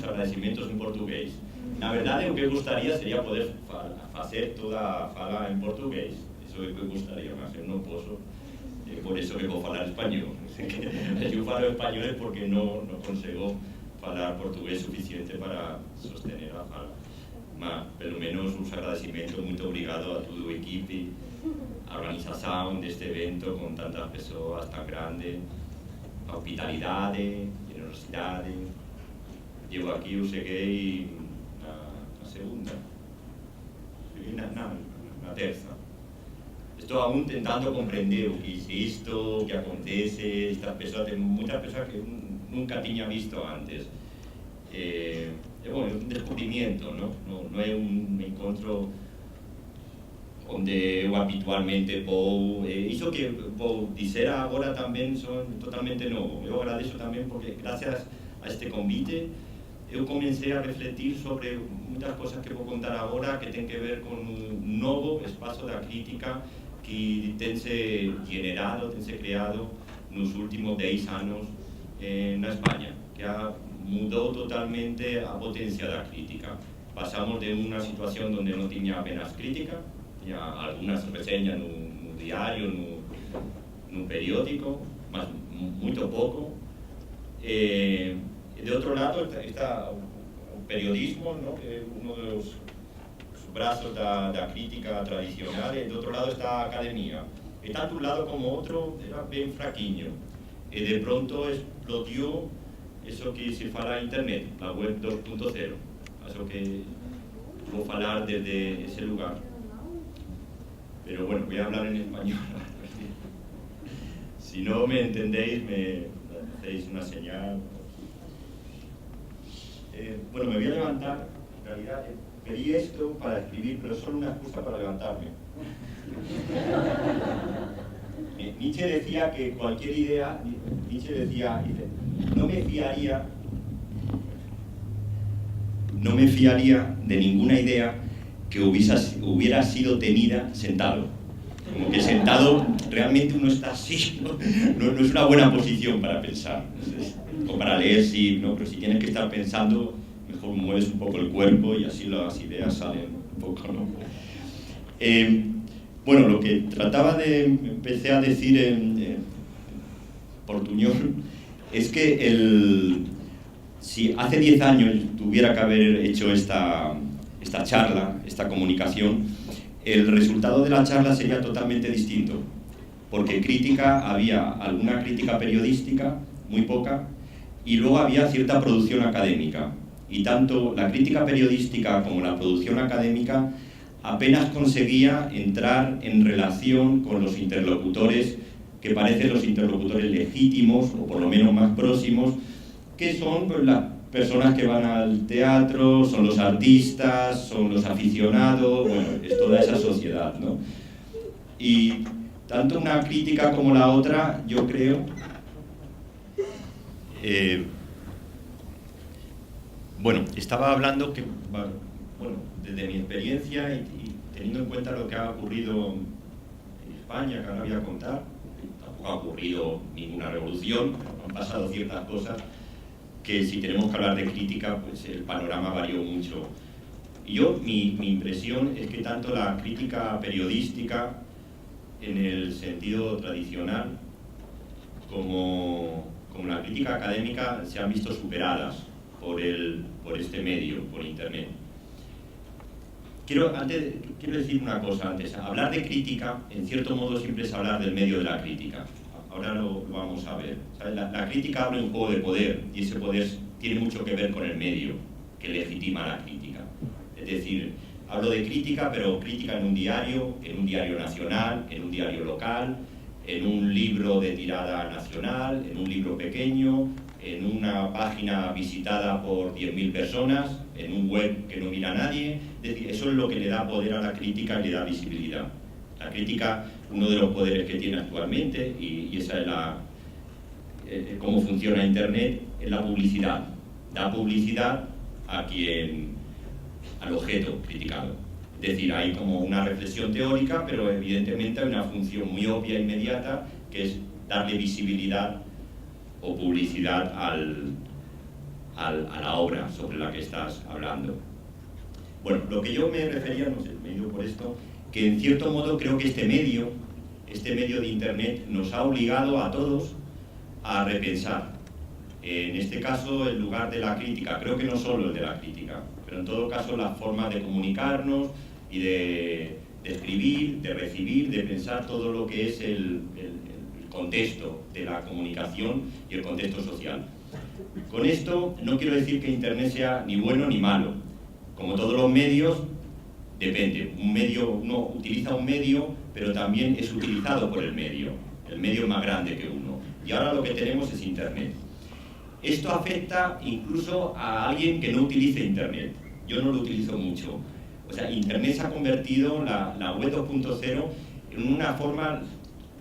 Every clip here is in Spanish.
os agradecimentos en portugués. Na verdade, o que gostaria sería poder facer toda a fala en portugués. Eso é o que gostaria, mas eu non posso. Por eso que vou falar español. Eu falo español porque non consego falar portugués suficiente para sostener a fala. Mas, pelo menos, os agradecimentos, moito obrigado a todo o equipe, a organización deste evento con tantas persoas tan grande, a hospitalidade, generosidade. Llevo aquí, eu cheguei na segunda, cheguei na terza. Estou aún tentando comprender o que é isto, o que acontece, estas persoas, ten moitas persoas que nunca tiña visto antes. Bueno, é un descubrimiento, non é un encontro onde eu habitualmente vou. Iso que vou dizer agora tamén son totalmente novo. Eu agradeço tamén porque, gracias a este convite, eu comecei a refletir sobre moitas cosas que vou contar agora que ten que ver con un novo espazo da crítica que tense generado, tense creado nos últimos 10 anos na España, que mudou totalmente a potencia da crítica. Pasamos de unha situación onde non tiña apenas crítica, tiña algunhas reseñas no diario, no periódico, mas moito pouco. De outro lado está o periodismo, ¿no? Que é uno dos brazos da crítica tradicional, e de outro lado está a academia. E tanto un lado como outro era ben fraquiño. E de pronto explodió eso que se fala en internet, la web 2.0. Eso que vou falar desde ese lugar. Pero bueno, voy a hablar en español. Si no me entendéis, me hacéis una señal. Bueno, me voy a levantar. En realidad pedí esto para escribir, pero es solo una excusa para levantarme. Nietzsche decía que cualquier idea, dice, no me fiaría de ninguna idea que hubiera sido tenida sentado. Como que sentado realmente uno está así, no es una buena posición para pensar. O para leer, sí, ¿no? Pero si tienes que estar pensando, mejor mueves un poco el cuerpo y así las ideas salen un poco, ¿no? Bueno, lo que empecé a decir en portuñol es que si hace 10 años tuviera que haber hecho esta charla, esta comunicación, el resultado de la charla sería totalmente distinto, porque había alguna crítica periodística, muy poca, y luego había cierta producción académica, y tanto la crítica periodística como la producción académica apenas conseguía entrar en relación con los interlocutores que parecen los interlocutores legítimos, o por lo menos más próximos, que son pues, las personas que van al teatro, son los artistas, son los aficionados, bueno, es toda esa sociedad, ¿no? Y tanto una crítica como la otra, yo creo, bueno, estaba hablando que, bueno, desde mi experiencia y teniendo en cuenta lo que ha ocurrido en España, que ahora voy a contar, tampoco ha ocurrido ninguna revolución, pero han pasado ciertas cosas que si tenemos que hablar de crítica, pues el panorama varió mucho. Y mi impresión es que tanto la crítica periodística, en el sentido tradicional, como la crítica académica se han visto superadas por este medio, por Internet. Quiero decir una cosa antes. Hablar de crítica, en cierto modo, siempre es hablar del medio de la crítica. Ahora lo vamos a ver. ¿Sabes? La crítica abre un juego de poder, y ese poder tiene mucho que ver con el medio que legitima la crítica. Es decir, hablo de crítica, pero crítica en un diario nacional, en un diario local, en un libro de tirada nacional, en un libro pequeño, en una página visitada por 10.000 personas, en un web que no mira a nadie. Es decir, eso es lo que le da poder a la crítica y le da visibilidad. La crítica, uno de los poderes que tiene actualmente, y esa es cómo funciona Internet, es la publicidad. Da publicidad al objeto criticado. Es decir, hay como una reflexión teórica, pero evidentemente hay una función muy obvia e inmediata, que es darle visibilidad o publicidad a la obra sobre la que estás hablando. Bueno, lo que yo me refería, no sé, me he ido por esto, que en cierto modo creo que este medio de Internet nos ha obligado a todos a repensar. En este caso, el lugar de la crítica, creo que no solo el de la crítica, pero en todo caso la forma de comunicarnos y de escribir, de recibir, de pensar todo lo que es el contexto de la comunicación y el contexto social. Con esto no quiero decir que Internet sea ni bueno ni malo. Como todos los medios, depende. Uno utiliza un medio, pero también es utilizado por el medio. El medio es más grande que uno. Y ahora lo que tenemos es Internet. Esto afecta incluso a alguien que no utilice Internet. Yo no lo utilizo mucho. O sea, Internet se ha convertido, la web 2.0, en una forma,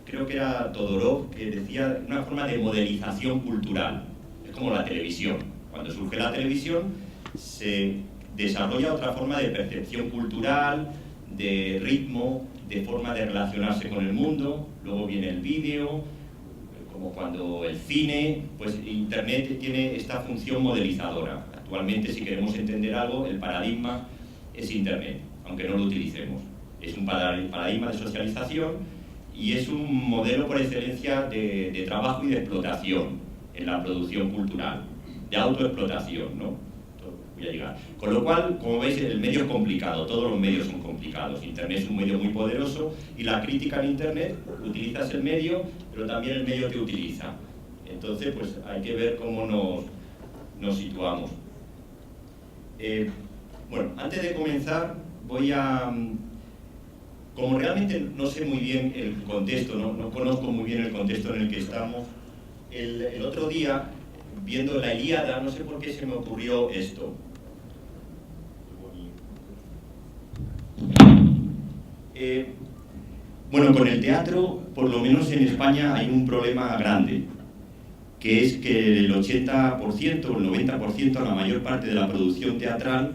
creo que era Todorov, que decía, una forma de modelización cultural. Es como la televisión. Cuando surge la televisión, se desarrolla otra forma de percepción cultural, de ritmo, de forma de relacionarse con el mundo. Luego viene el vídeo, como cuando el cine, pues Internet tiene esta función modelizadora. Actualmente, si queremos entender algo, el paradigma es Internet, aunque no lo utilicemos. Es un paradigma de socialización y es un modelo por excelencia de trabajo y de explotación en la producción cultural, de autoexplotación, ¿no? Voy a llegar. Con lo cual, como veis, el medio es complicado, todos los medios son complicados. Internet es un medio muy poderoso y la crítica en Internet, utilizas el medio, pero también el medio te utiliza. Entonces, pues hay que ver cómo nos situamos. Bueno, antes de comenzar, voy a... Como realmente no sé muy bien el contexto, no conozco muy bien el contexto en el que estamos, el otro día, viendo la Ilíada, no sé por qué se me ocurrió esto. Bueno, con el teatro, por lo menos en España, hay un problema grande, que es que el 80% o el 90%, la mayor parte de la producción teatral,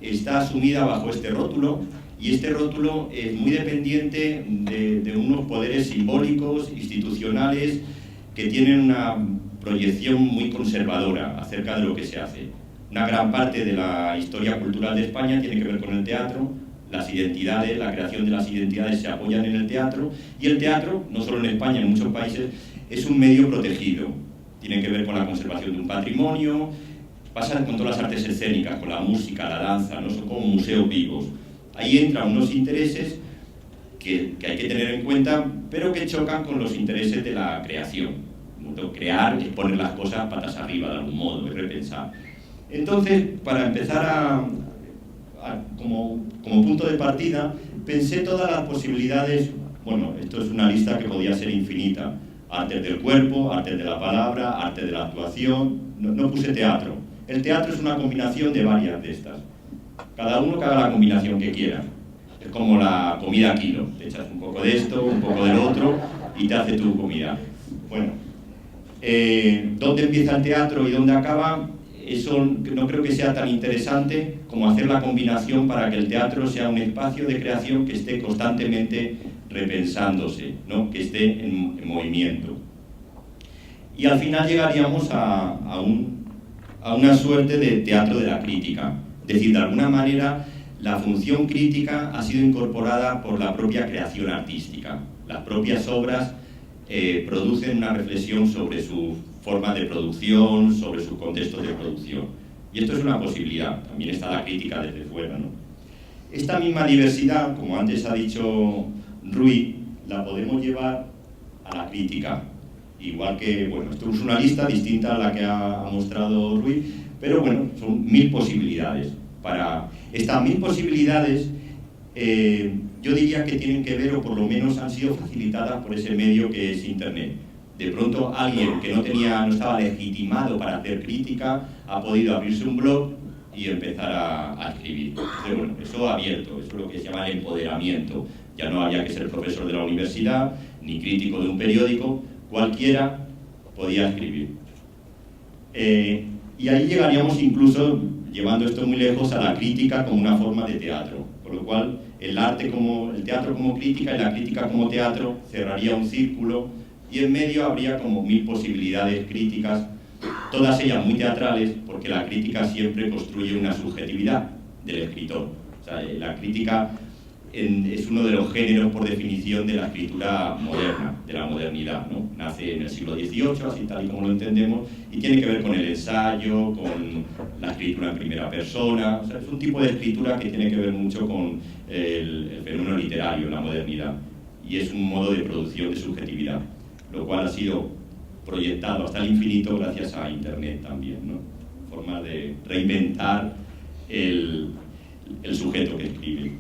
está asumida bajo este rótulo, y este rótulo es muy dependiente de unos poderes simbólicos, institucionales, que tienen una proyección muy conservadora acerca de lo que se hace. Una gran parte de la historia cultural de España tiene que ver con el teatro, las identidades, la creación de las identidades se apoyan en el teatro, y el teatro, no solo en España, en muchos países, es un medio protegido. Tiene que ver con la conservación de un patrimonio, pasa con todas las artes escénicas, con la música, la danza, ¿no? Son como museos vivos. Ahí entran unos intereses que hay que tener en cuenta, pero que chocan con los intereses de la creación. Crear es poner las cosas patas arriba de algún modo, es repensar. Entonces, para empezar como punto de partida, pensé todas las posibilidades. Bueno, esto es una lista que podía ser infinita. Artes del cuerpo, artes de la palabra, arte de la actuación. No puse teatro. El teatro es una combinación de varias de estas. Cada uno que haga la combinación que quiera. Es como la comida a kilo. Te echas un poco de esto, un poco del otro y te hace tu comida. Bueno, ¿dónde empieza el teatro y dónde acaba? Eso no creo que sea tan interesante como hacer la combinación para que el teatro sea un espacio de creación que esté constantemente repensándose, ¿no? Que esté en movimiento. Y al final llegaríamos a una suerte de teatro de la crítica. Es decir, de alguna manera, la función crítica ha sido incorporada por la propia creación artística. Las propias obras producen una reflexión sobre su forma de producción, sobre sus contextos de producción. Y esto es una posibilidad, también está la crítica desde fuera, ¿no? Esta misma diversidad, como antes ha dicho Rui, la podemos llevar a la crítica. Igual que, bueno, esto es una lista distinta a la que ha mostrado Rui, pero bueno, son 1000 posibilidades. Para estas 1000 posibilidades, yo diría que tienen que ver, o por lo menos han sido facilitadas por ese medio que es Internet. De pronto alguien que no estaba legitimado para hacer crítica ha podido abrirse un blog y empezar a escribir. Entonces, bueno, eso abierto, eso es lo que se llama el empoderamiento. Ya no había que ser profesor de la universidad, ni crítico de un periódico, cualquiera podía escribir. Y ahí llegaríamos incluso, llevando esto muy lejos, a la crítica como una forma de teatro. Por lo cual, el teatro como crítica y la crítica como teatro cerraría un círculo, y en medio habría como 1000 posibilidades críticas todas ellas muy teatrales, porque la crítica siempre construye una subjetividad del escritor. O sea, la crítica es uno de los géneros, por definición, de la escritura moderna, de la modernidad, ¿no? Nace en el siglo XVIII, así tal y como lo entendemos, y tiene que ver con el ensayo, con la escritura en primera persona. O sea, es un tipo de escritura que tiene que ver mucho con el fenómeno literario, la modernidad, y es un modo de producción de subjetividad, lo cual ha sido proyectado hasta el infinito gracias a Internet también, ¿no? Forma de reinventar el sujeto que escribe.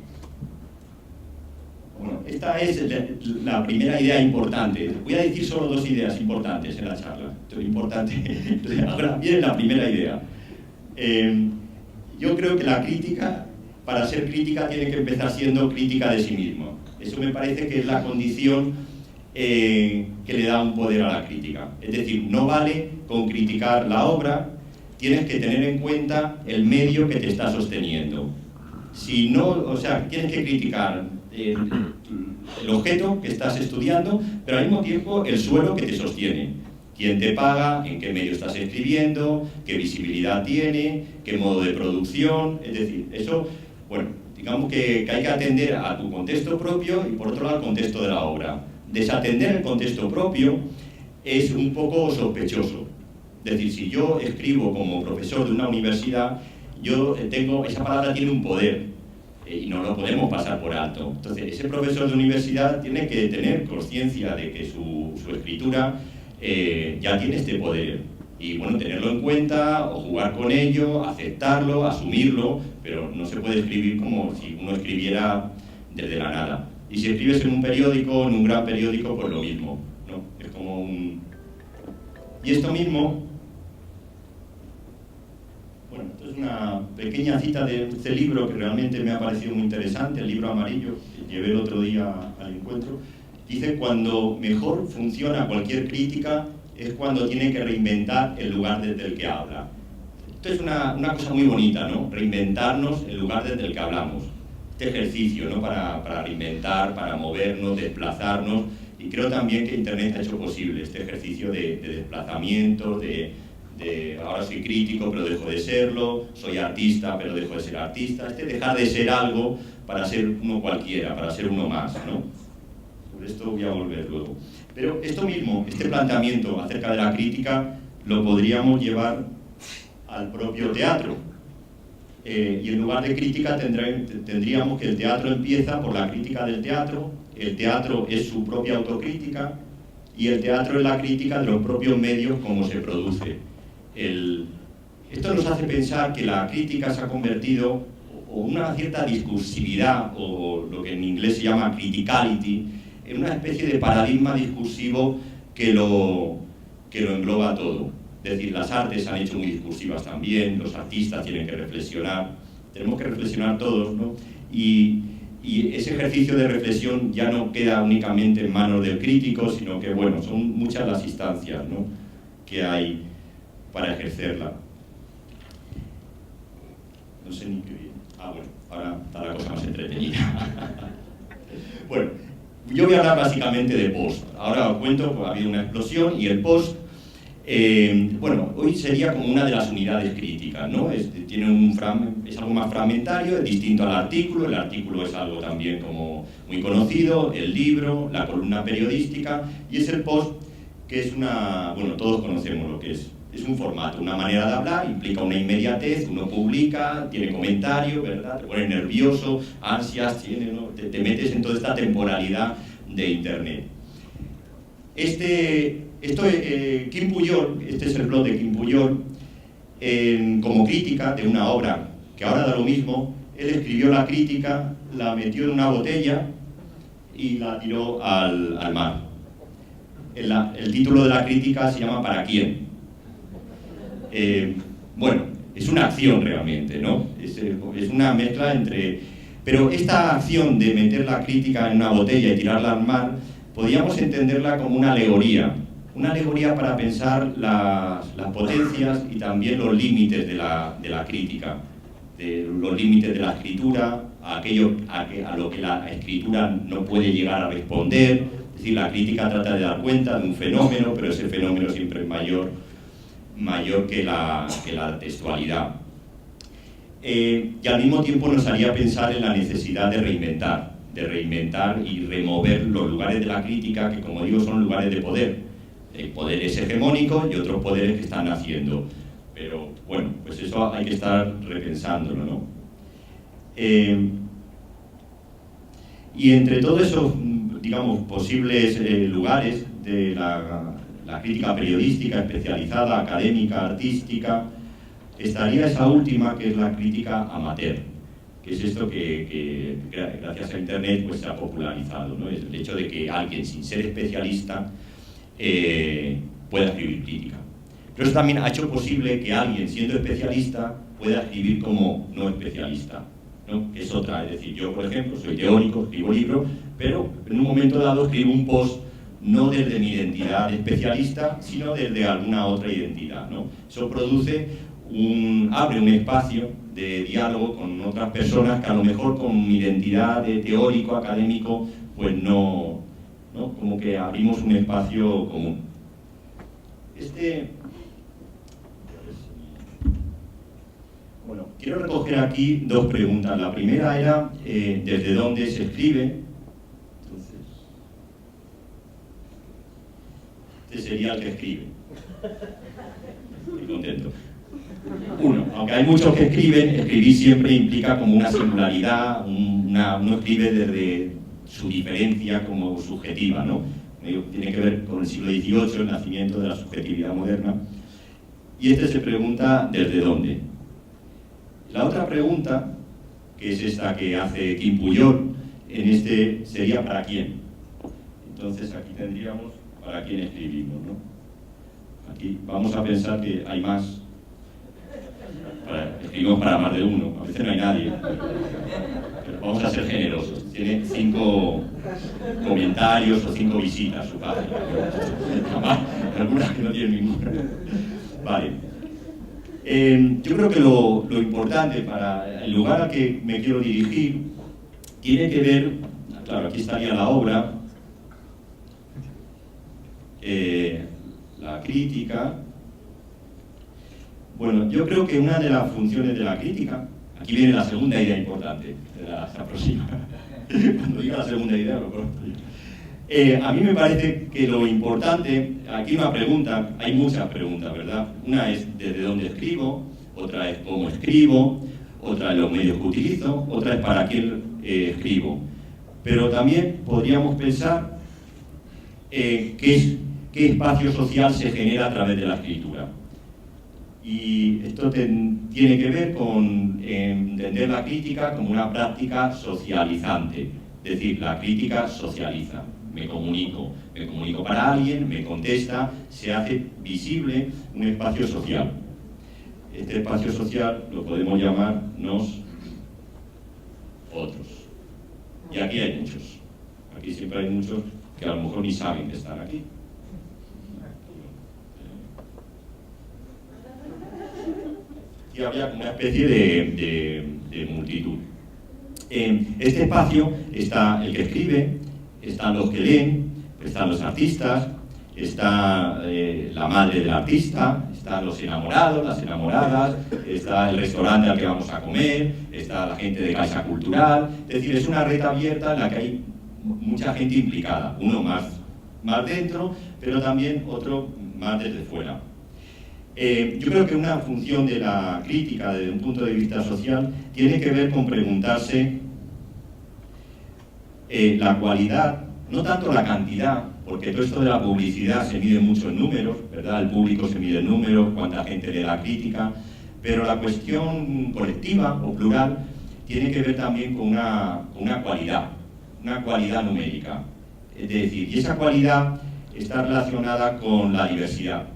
Bueno, esta es la primera idea importante. Voy a decir solo dos ideas importantes en la charla. Esto es importante. Ahora viene la primera idea. Yo creo que la crítica, para ser crítica, tiene que empezar siendo crítica de sí mismo. Eso me parece que es la condición que le da un poder a la crítica. Es decir, no vale con criticar la obra, tienes que tener en cuenta el medio que te está sosteniendo. Si no, o sea, tienes que criticar el objeto que estás estudiando, pero al mismo tiempo el suelo que te sostiene. ¿Quién te paga? ¿En qué medio estás escribiendo? ¿Qué visibilidad tiene? ¿Qué modo de producción? Es decir, eso, bueno, digamos que hay que atender a tu contexto propio y por otro lado al contexto de la obra. Desatender el contexto propio es un poco sospechoso. Es decir, si yo escribo como profesor de una universidad, esa palabra tiene un poder y no lo podemos pasar por alto. Entonces, ese profesor de universidad tiene que tener conciencia de que su escritura ya tiene este poder. Y bueno, tenerlo en cuenta, o jugar con ello, aceptarlo, asumirlo, pero no se puede escribir como si uno escribiera desde la nada. Y si escribes en un periódico, en un gran periódico, pues lo mismo, ¿no? Es como un... Y esto mismo... Bueno, esto es una pequeña cita de este libro que realmente me ha parecido muy interesante, el libro amarillo, que llevé el otro día al encuentro. Dice: cuando mejor funciona cualquier crítica es cuando tiene que reinventar el lugar desde el que habla. Esto es una cosa muy bonita, ¿no? Reinventarnos el lugar desde el que hablamos. Este ejercicio, ¿no? Para reinventar, para movernos, desplazarnos, y creo también que Internet ha hecho posible este ejercicio de desplazamiento, ahora soy crítico pero dejo de serlo, soy artista pero dejo de ser artista, dejar de ser algo para ser uno cualquiera, para ser uno más, ¿no? Sobre esto voy a volver luego. Pero esto mismo, este planteamiento acerca de la crítica, lo podríamos llevar al propio teatro. Y en lugar de crítica tendríamos que el teatro empieza por la crítica del teatro, el teatro es su propia autocrítica y el teatro es la crítica de los propios medios como se produce. Esto nos hace pensar que la crítica se ha convertido, o una cierta discursividad, o lo que en inglés se llama criticality, en una especie de paradigma discursivo que lo engloba todo. Es decir, las artes se han hecho muy discursivas también, los artistas tienen que reflexionar, tenemos que reflexionar todos, ¿no? Y ese ejercicio de reflexión ya no queda únicamente en manos del crítico, sino que, bueno, son muchas las instancias, ¿no?, que hay para ejercerla. No sé ni qué bien. Bueno, ahora está la cosa más entretenida. Bueno, yo voy a hablar básicamente de post. Ahora os cuento, pues, ha habido una explosión y el post, bueno, hoy sería como una de las unidades críticas, ¿no? Es algo más fragmentario, es distinto al artículo. El artículo es algo también como muy conocido, el libro, la columna periodística, y es el post, que es bueno, todos conocemos lo que es. Es un formato, una manera de hablar, implica una inmediatez, uno publica, tiene comentario, ¿verdad? Te pone nervioso, ansias, ¿no? Te metes en toda esta temporalidad de Internet. Quim Pujol, este es el blog de Quim Pujol, como crítica de una obra que ahora da lo mismo, él escribió la crítica, la metió en una botella y la tiró al mar. El título de la crítica se llama ¿Para quién? Bueno, es una acción realmente, ¿no? Es una mezcla entre... Pero esta acción de meter la crítica en una botella y tirarla al mar, podríamos entenderla como una alegoría para pensar las potencias y también los límites de la crítica, los límites de la escritura, a lo que la escritura no puede llegar a responder. Es decir, la crítica trata de dar cuenta de un fenómeno, pero ese fenómeno siempre es mayor mayor que la textualidad. Y al mismo tiempo nos haría pensar en la necesidad de reinventar y remover los lugares de la crítica, que como digo son lugares de poder. El poder es hegemónico y otros poderes que están naciendo. Pero bueno, pues eso hay que estar repensándolo, ¿no? Y entre todos esos, digamos, posibles lugares de la crítica periodística, especializada, académica, artística, estaría esa última, que es la crítica amateur, que es esto que gracias a Internet pues se ha popularizado, ¿no? Es el hecho de que alguien sin ser especialista pueda escribir crítica. Pero eso también ha hecho posible que alguien siendo especialista pueda escribir como no especialista, ¿no? Que es otra, es decir, yo por ejemplo soy teórico, escribo libros, pero en un momento dado escribo un post no desde mi identidad de especialista, sino desde alguna otra identidad, ¿no? Eso abre un espacio de diálogo con otras personas que a lo mejor con mi identidad de teórico, académico, pues no, como que abrimos un espacio común. Bueno, quiero recoger aquí dos preguntas. La primera era ¿desde dónde se escribe? Entonces, este sería el que escribe. Estoy contento. Uno, aunque hay muchos que escriben, escribir siempre implica como una singularidad, uno escribe desde su diferencia como subjetiva, ¿no? Tiene que ver con el siglo XVIII, el nacimiento de la subjetividad moderna. Y este se pregunta ¿desde dónde? La otra pregunta, que es esta que hace Quim Puyol, sería ¿para quién? Entonces aquí tendríamos ¿para quién escribimos?, ¿no? Aquí vamos a pensar que hay más. Escribimos para más de uno, a veces no hay nadie. Pero vamos a ser generosos. Tiene 5 comentarios o 5 visitas su página. Algunas que no tienen ninguna. Vale. Yo creo que lo importante para el lugar al que me quiero dirigir tiene que ver, claro, aquí estaría la obra, la crítica. Bueno, yo creo que una de las funciones de la crítica, aquí viene la segunda idea importante, se aproxima. Cuando diga la segunda idea lo conozco yo. A mí me parece que lo importante, aquí una pregunta, hay muchas preguntas, ¿verdad? Una es ¿desde dónde escribo? Otra es ¿cómo escribo? Otra es los medios que utilizo, otra es ¿para quién escribo? Pero también podríamos pensar qué espacio social se genera a través de la escritura. Y esto tiene que ver con entender la crítica como una práctica socializante. Es decir, la crítica socializa. Me comunico para alguien, me contesta, se hace visible un espacio social. Este espacio social lo podemos llamar otros. Y aquí hay muchos. Aquí siempre hay muchos que a lo mejor ni saben que están aquí. Y había una especie de multitud. En este espacio está el que escribe, están los que leen, están los artistas, está la madre del artista, están los enamorados, las enamoradas, está el restaurante al que vamos a comer, está la gente de Caixa Cultural. Es decir, es una red abierta en la que hay mucha gente implicada, uno más dentro, pero también otro más desde fuera. Yo creo que una función de la crítica desde un punto de vista social tiene que ver con preguntarse la cualidad, no tanto la cantidad, porque todo esto de la publicidad se mide mucho en números, ¿verdad? El público se mide en números, cuánta gente lee la crítica, pero la cuestión colectiva o plural tiene que ver también con una cualidad numérica. Es decir, y esa cualidad está relacionada con la diversidad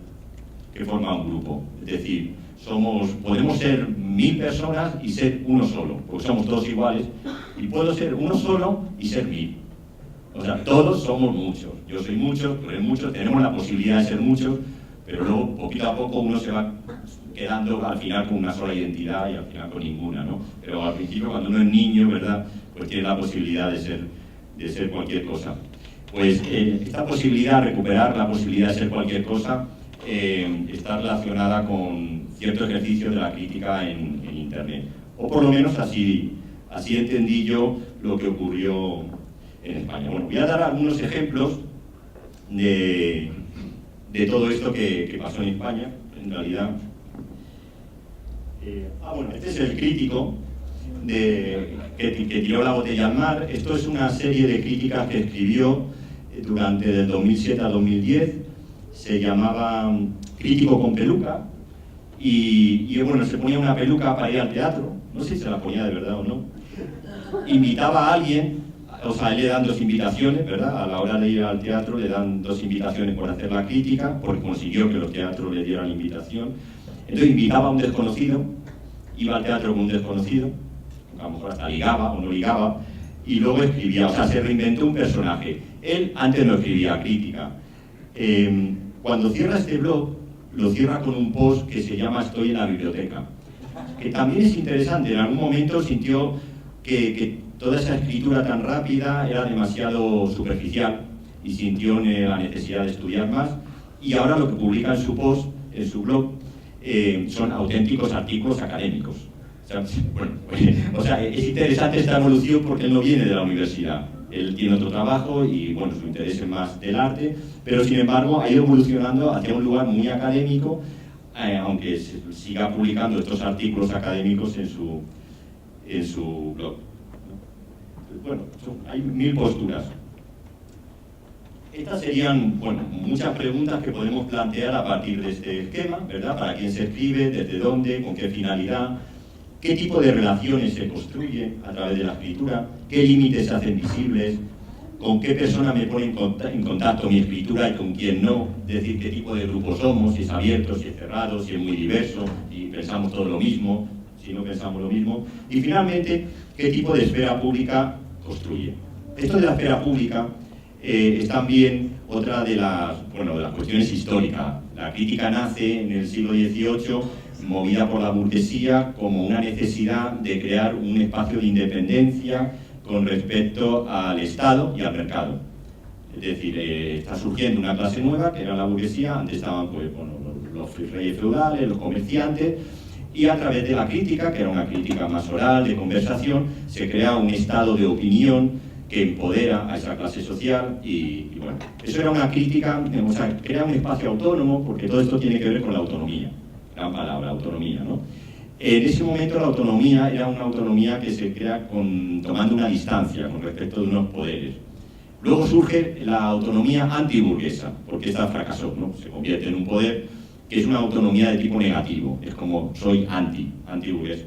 que forma un grupo. Es decir, podemos ser 1000 personas y ser uno solo, porque somos todos iguales, y puedo ser uno solo y ser 1000. O sea, todos somos muchos. Yo soy mucho, tú eres mucho, tenemos la posibilidad de ser muchos, pero luego, poquito a poco, uno se va quedando al final con una sola identidad y al final con ninguna, ¿no? Pero al principio, cuando uno es niño, ¿verdad?, pues tiene la posibilidad de ser cualquier cosa. Pues esta posibilidad, recuperar la posibilidad de ser cualquier cosa, está relacionada con cierto ejercicio de la crítica en Internet. O por lo menos así entendí yo lo que ocurrió en España. Bueno, voy a dar algunos ejemplos de todo esto que pasó en España, en realidad. Bueno, este es el crítico que tiró la botella al mar. Esto es una serie de críticas que escribió durante del 2007 a 2010. Se llamaba Crítico con peluca. Y bueno, se ponía una peluca para ir al teatro. No sé si se la ponía de verdad o no. Invitaba a alguien, o sea, le dan 2 invitaciones, ¿verdad? A la hora de ir al teatro le dan 2 invitaciones por hacer la crítica, porque consiguió que los teatros le dieran invitación. Entonces invitaba a un desconocido, iba al teatro con un desconocido, a lo mejor hasta ligaba o no ligaba, y luego escribía, o sea, se reinventó un personaje. Él antes no escribía crítica. Cuando cierra este blog, lo cierra con un post que se llama Estoy en la biblioteca, que también es interesante. En algún momento sintió que toda esa escritura tan rápida era demasiado superficial y sintió la necesidad de estudiar más, y ahora lo que publica en su post, en su blog, son auténticos artículos académicos. O sea, es interesante esta evolución porque él no viene de la universidad. Él tiene otro trabajo y, bueno, su interés es más del arte, pero sin embargo ha ido evolucionando hacia un lugar muy académico, aunque siga publicando estos artículos académicos en su blog. Bueno, hay 1000 posturas. Estas serían, bueno, muchas preguntas que podemos plantear a partir de este esquema, ¿verdad? ¿Para quién se escribe? ¿Desde dónde? ¿Con qué finalidad? ¿Qué tipo de relaciones se construyen a través de la escritura? ¿Qué límites se hacen visibles? ¿Con qué persona me pone en contacto mi escritura y con quién no? Es decir, ¿qué tipo de grupo somos? Si es abierto, si es cerrado, si es muy diverso, si pensamos todo lo mismo, si no pensamos lo mismo. Y finalmente, ¿qué tipo de esfera pública construye? Esto de la esfera pública es también otra de las cuestiones históricas. La crítica nace en el siglo XVIII, movida por la burguesía, como una necesidad de crear un espacio de independencia con respecto al Estado y al mercado. Es decir, está surgiendo una clase nueva, que era la burguesía. Antes estaban los reyes feudales, los comerciantes, y a través de la crítica, que era una crítica más oral, de conversación, se crea un estado de opinión que empodera a esa clase social. Y bueno, eso era una crítica, o sea, crea un espacio autónomo, porque todo esto tiene que ver con la autonomía. Gran palabra, autonomía, ¿no? En ese momento la autonomía era una autonomía que se crea tomando una distancia con respecto de unos poderes. Luego surge la autonomía antiburguesa, porque esta fracasó, ¿no? Se convierte en un poder que es una autonomía de tipo negativo, es como soy antiburgués.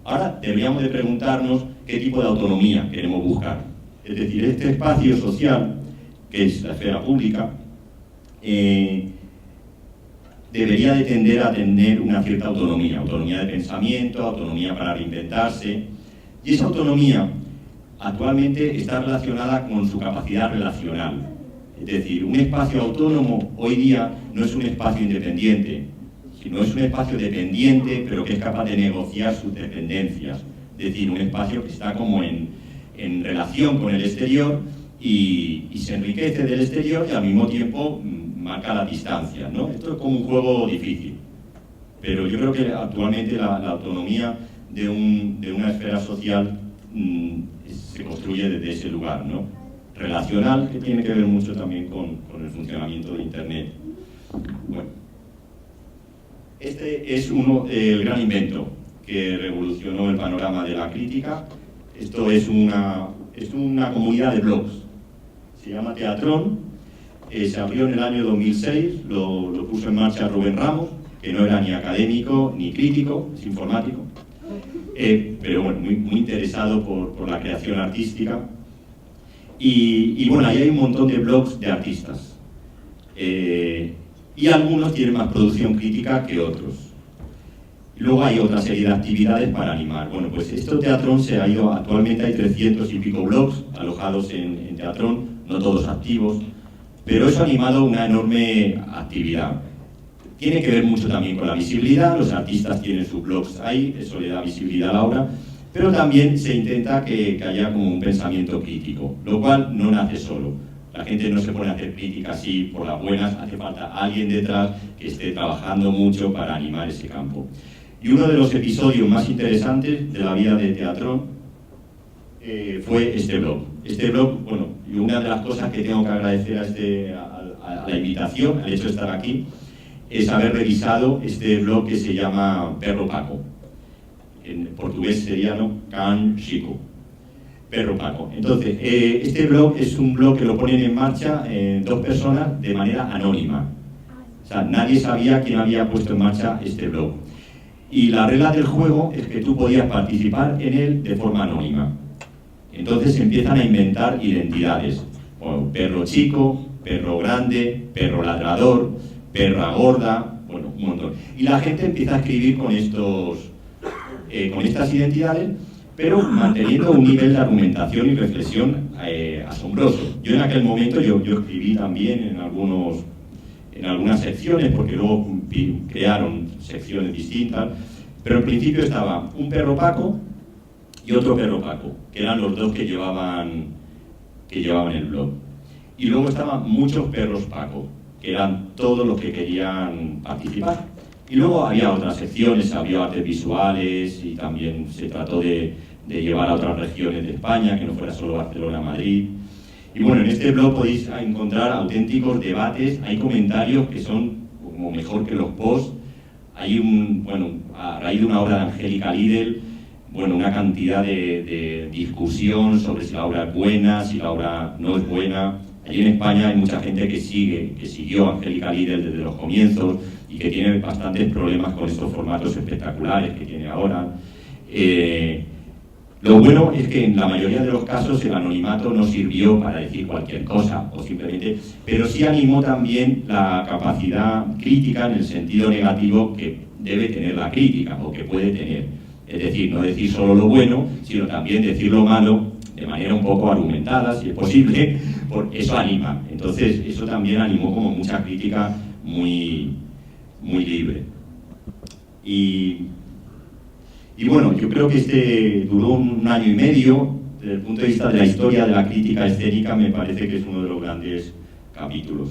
Ahora deberíamos de preguntarnos qué tipo de autonomía queremos buscar. Es decir, este espacio social, que es la esfera pública, debería de tender a tener una cierta autonomía de pensamiento, autonomía para reinventarse, y esa autonomía actualmente está relacionada con su capacidad relacional. Es decir, un espacio autónomo hoy día no es un espacio independiente, sino es un espacio dependiente, pero que es capaz de negociar sus dependencias. Es decir, un espacio que está como en relación con el exterior y se enriquece del exterior y al mismo tiempo marca la distancia, ¿no? Esto es como un juego difícil, pero yo creo que actualmente la autonomía de una esfera social se construye desde ese lugar, ¿no? Relacional, que tiene que ver mucho también con el funcionamiento de Internet. Bueno, este es el gran invento que revolucionó el panorama de la crítica. Esto es una comunidad de blogs, se llama Teatrón. Se abrió en el año 2006, lo puso en marcha Rubén Ramos, que no era ni académico ni crítico, es informático, pero bueno, muy interesado por la creación artística. Y bueno, ahí hay un montón de blogs de artistas, y algunos tienen más producción crítica que otros. Luego hay otra serie de actividades para animar. Bueno, pues esto Teatrón se ha ido, actualmente hay 300 y pico blogs alojados en Teatrón, no todos activos, pero eso ha animado una enorme actividad. Tiene que ver mucho también con la visibilidad, los artistas tienen sus blogs ahí, eso le da visibilidad a la obra, pero también se intenta que haya como un pensamiento crítico, lo cual no nace solo. La gente no se pone a hacer crítica así por las buenas, hace falta alguien detrás que esté trabajando mucho para animar ese campo. Y uno de los episodios más interesantes de la vida de Teatrón fue este blog. Este blog, bueno, y una de las cosas que tengo que agradecer a la invitación, al hecho de estar aquí, es haber revisado este blog que se llama Perro Paco. En portugués sería, ¿no?, Can Chico. Perro Paco. Entonces, este blog es un blog que lo ponen en marcha dos personas de manera anónima. O sea, nadie sabía quién había puesto en marcha este blog. Y la regla del juego es que tú podías participar en él de forma anónima. Entonces empiezan a inventar identidades. Bueno, perro chico, perro grande, perro ladrador, perra gorda, bueno, un montón. Y la gente empieza a escribir con estas identidades, pero manteniendo un nivel de argumentación y reflexión asombroso. Yo en aquel momento, yo escribí también en algunas secciones, porque luego crearon secciones distintas, pero en principio estaba un perro Paco y otro perro Paco, que eran los dos que llevaban el blog. Y luego estaban muchos perros Paco, que eran todos los que querían participar. Y luego había otras secciones, había artes visuales y también se trató de llevar a otras regiones de España, que no fuera solo Barcelona, Madrid. Y bueno, en este blog podéis encontrar auténticos debates, hay comentarios que son como mejor que los posts. Hay a raíz de una obra de Angélica Lidl, bueno, una cantidad de discusión sobre si la obra es buena, si la obra no es buena. Allí en España hay mucha gente que siguió a Angélica Lidl desde los comienzos y que tiene bastantes problemas con estos formatos espectaculares que tiene ahora. Lo bueno es que en la mayoría de los casos el anonimato no sirvió para decir cualquier cosa, o simplemente, pero sí animó también la capacidad crítica en el sentido negativo que debe tener la crítica, o que puede tener. Es decir, no decir solo lo bueno, sino también decir lo malo de manera un poco argumentada, si es posible, porque eso anima. Entonces, eso también animó como mucha crítica muy libre. Y bueno, yo creo que este duró un año y medio. Desde el punto de vista de la historia de la crítica escénica, me parece que es uno de los grandes capítulos.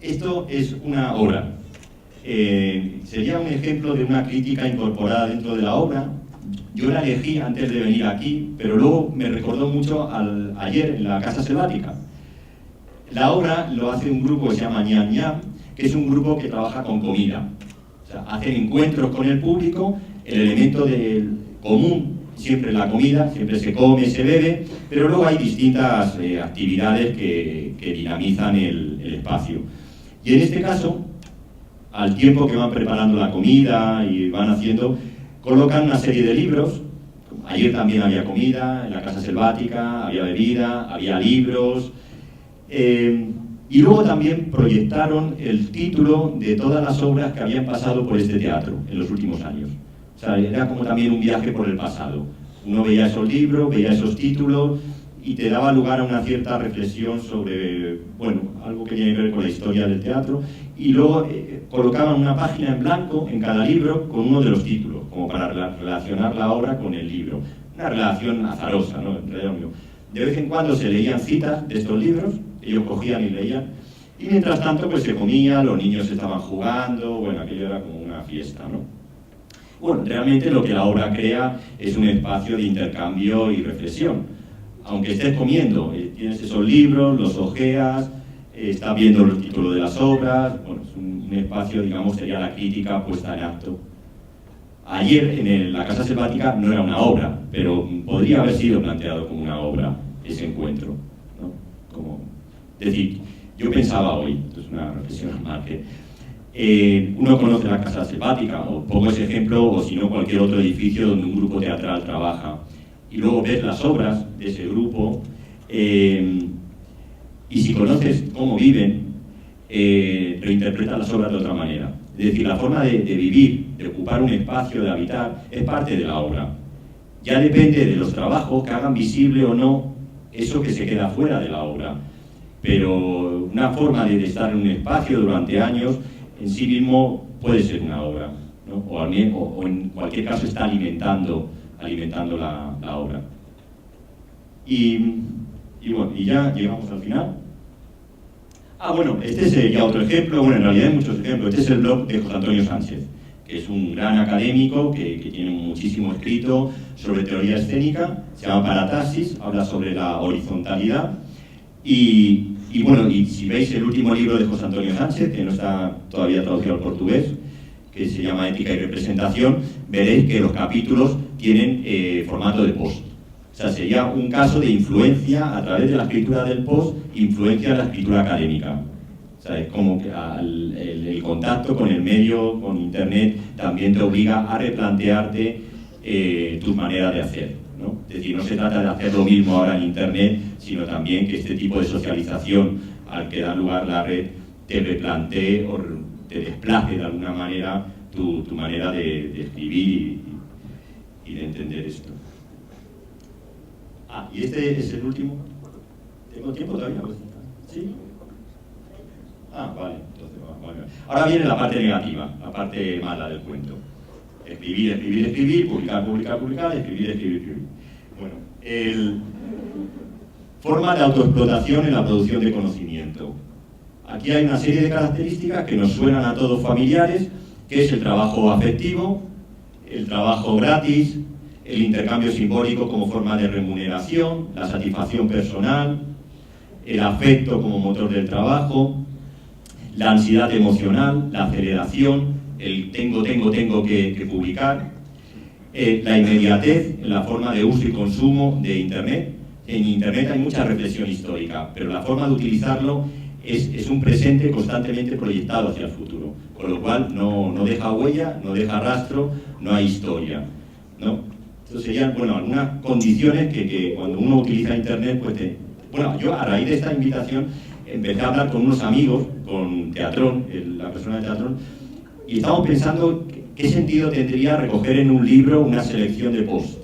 Esto es una obra. Sería un ejemplo de una crítica incorporada dentro de la obra. Yo la elegí antes de venir aquí, pero luego me recordó mucho ayer en la Casa Selvática. La obra lo hace un grupo que se llama Ñam Ñam, que es un grupo que trabaja con comida. O sea, hacen encuentros con el público, el elemento común, siempre la comida, siempre se come, se bebe, pero luego hay distintas actividades que dinamizan el espacio. Y en este caso, al tiempo que van preparando la comida y van haciendo, colocan una serie de libros. Ayer también había comida, en la Casa Selvática, había bebida, había libros. Y luego también proyectaron el título de todas las obras que habían pasado por este teatro en los últimos años. O sea, era como también un viaje por el pasado. Uno veía esos libros, veía esos títulos y te daba lugar a una cierta reflexión sobre, bueno, algo que tiene que ver con la historia del teatro. Y luego colocaban una página en blanco en cada libro con uno de los títulos, como para relacionar la obra con el libro. Una relación azarosa, ¿no? De vez en cuando se leían citas de estos libros, ellos cogían y leían, y mientras tanto pues se comía, los niños estaban jugando, bueno, aquello era como una fiesta, ¿no? Bueno, realmente lo que la obra crea es un espacio de intercambio y reflexión. Aunque estés comiendo, tienes esos libros, los hojeas, estás viendo el título de las obras, bueno, es un espacio, digamos, sería la crítica puesta en acto. Ayer en la Casa Selvática no era una obra, pero podría haber sido planteado como una obra ese encuentro, ¿no? Es decir, yo pensaba hoy, esto es una reflexión al margen, uno conoce la Casa Selvática, o pongo ese ejemplo, o si no cualquier otro edificio donde un grupo teatral trabaja, y luego ves las obras de ese grupo, y si conoces cómo viven, reinterpretas las obras de otra manera. Es decir, la forma de vivir, de ocupar un espacio, de habitar, es parte de la obra. Ya depende de los trabajos que hagan visible o no eso que se queda fuera de la obra. Pero una forma de estar en un espacio durante años en sí mismo puede ser una obra, ¿no? O en cualquier caso está alimentando la obra. Y bueno, y ya llegamos al final. Bueno, este sería otro ejemplo. Bueno, en realidad hay muchos ejemplos. Este es el blog de José Antonio Sánchez, que es un gran académico que tiene muchísimo escrito sobre teoría escénica. Se llama Parataxis, habla sobre la horizontalidad. Y bueno, y si veis el último libro de José Antonio Sánchez, que no está todavía traducido al portugués, que se llama Ética y Representación, veréis que los capítulos tienen formato de post. O sea, sería un caso de influencia a través de la escritura del post, influencia de la escritura académica. O sea, es como que el contacto con el medio, con Internet, también te obliga a replantearte tus maneras de hacer, ¿no? Es decir, no se trata de hacer lo mismo ahora en Internet, sino también que este tipo de socialización al que da lugar la red te replantee o te desplace de alguna manera tu manera de escribir y de entender esto. Y este es el último. ¿Tengo tiempo todavía? ¿Sí? Vale. Entonces, vale. Ahora viene la parte negativa, la parte mala del cuento. Escribir, escribir, escribir, publicar, publicar, publicar, escribir, escribir, escribir. Bueno, forma de autoexplotación en la producción de conocimiento. Aquí hay una serie de características que nos suenan a todos familiares, que es el trabajo afectivo, el trabajo gratis, el intercambio simbólico como forma de remuneración, la satisfacción personal, el afecto como motor del trabajo, la ansiedad emocional, la aceleración, el tengo que publicar, la inmediatez en la forma de uso y consumo de Internet. En Internet hay mucha reflexión histórica, pero la forma de utilizarlo es un presente constantemente proyectado hacia el futuro, con lo cual no deja huella, no deja rastro, no hay historia, ¿no? Entonces serían, bueno, algunas condiciones que cuando uno utiliza Internet, pues bueno, yo a raíz de esta invitación empecé a hablar con unos amigos, con Teatrón, la persona de Teatrón, y estábamos pensando qué sentido tendría recoger en un libro una selección de posts.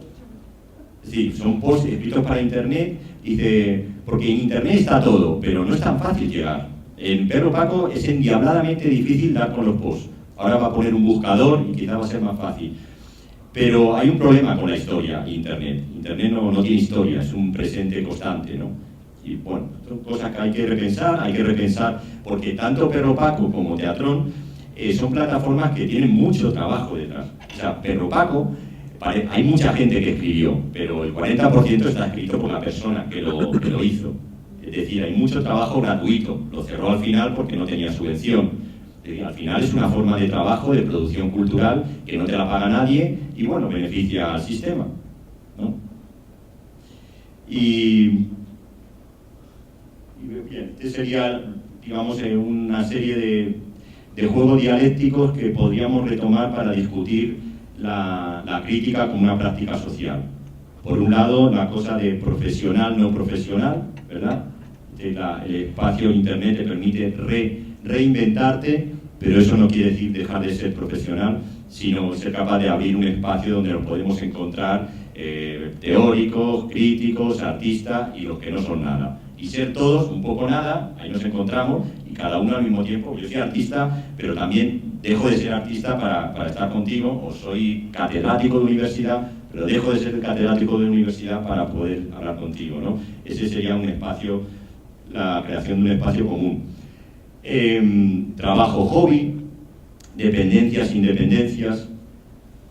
Es decir, son posts escritos para Internet, dice, porque en Internet está todo, pero no es tan fácil llegar. En Perro Paco es endiabladamente difícil dar con los posts. Ahora va a poner un buscador y quizá va a ser más fácil. Pero hay un problema con la historia, Internet. Internet no tiene historia, es un presente constante, ¿no? Y bueno, son cosas que hay que repensar, porque tanto Perro Paco como Teatrón son plataformas que tienen mucho trabajo detrás. O sea, Perro Paco, hay mucha gente que escribió, pero el 40% está escrito por la persona que lo hizo. Es decir, hay mucho trabajo gratuito. Lo cerró al final porque no tenía subvención. Al final es una forma de trabajo, de producción cultural, que no te la paga nadie y, bueno, beneficia al sistema, ¿no? Y bien, este sería, digamos, una serie de juegos dialécticos que podríamos retomar para discutir la crítica como una práctica social. Por un lado, la cosa de profesional, no profesional, ¿verdad? El espacio de Internet te permite reinventarte, pero eso no quiere decir dejar de ser profesional, sino ser capaz de abrir un espacio donde nos podemos encontrar teóricos, críticos, artistas y los que no son nada. Y ser todos un poco nada, ahí nos encontramos, y cada uno al mismo tiempo. Yo soy artista, pero también dejo de ser artista para estar contigo, o soy catedrático de universidad, pero dejo de ser catedrático de universidad para poder hablar contigo, ¿no? Ese sería un espacio, la creación de un espacio común. Trabajo, hobby, dependencias, independencias,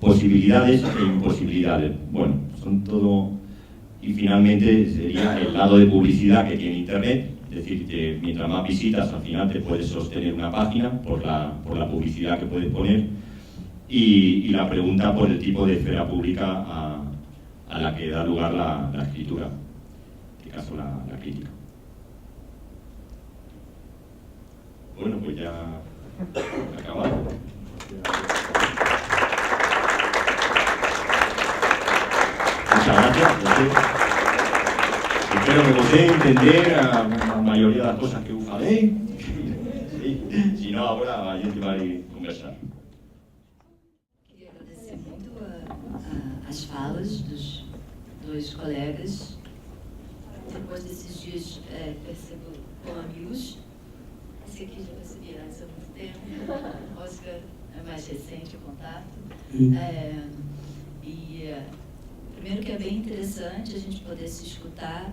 posibilidades e imposibilidades. Bueno, son todo. Y finalmente sería el lado de publicidad que tiene Internet, es decir, que mientras más visitas al final te puedes sostener una página por la publicidad que puedes poner, y la pregunta por el tipo de esfera pública a la que da lugar la escritura, en este caso la crítica. Bueno, pues ya he acabado. Muchas gracias. Espero que podáis entender a mayoría de las cosas que falei. Si no, agora a gente vai conversar. Queria agradecer muito as falas dos dois colegas. Depois desses dias, percebo com amigos. Esse aqui já percebi antes há muito tempo. Oscar é mais recente o contato. Primeiro que é bem interessante a gente poder se escutar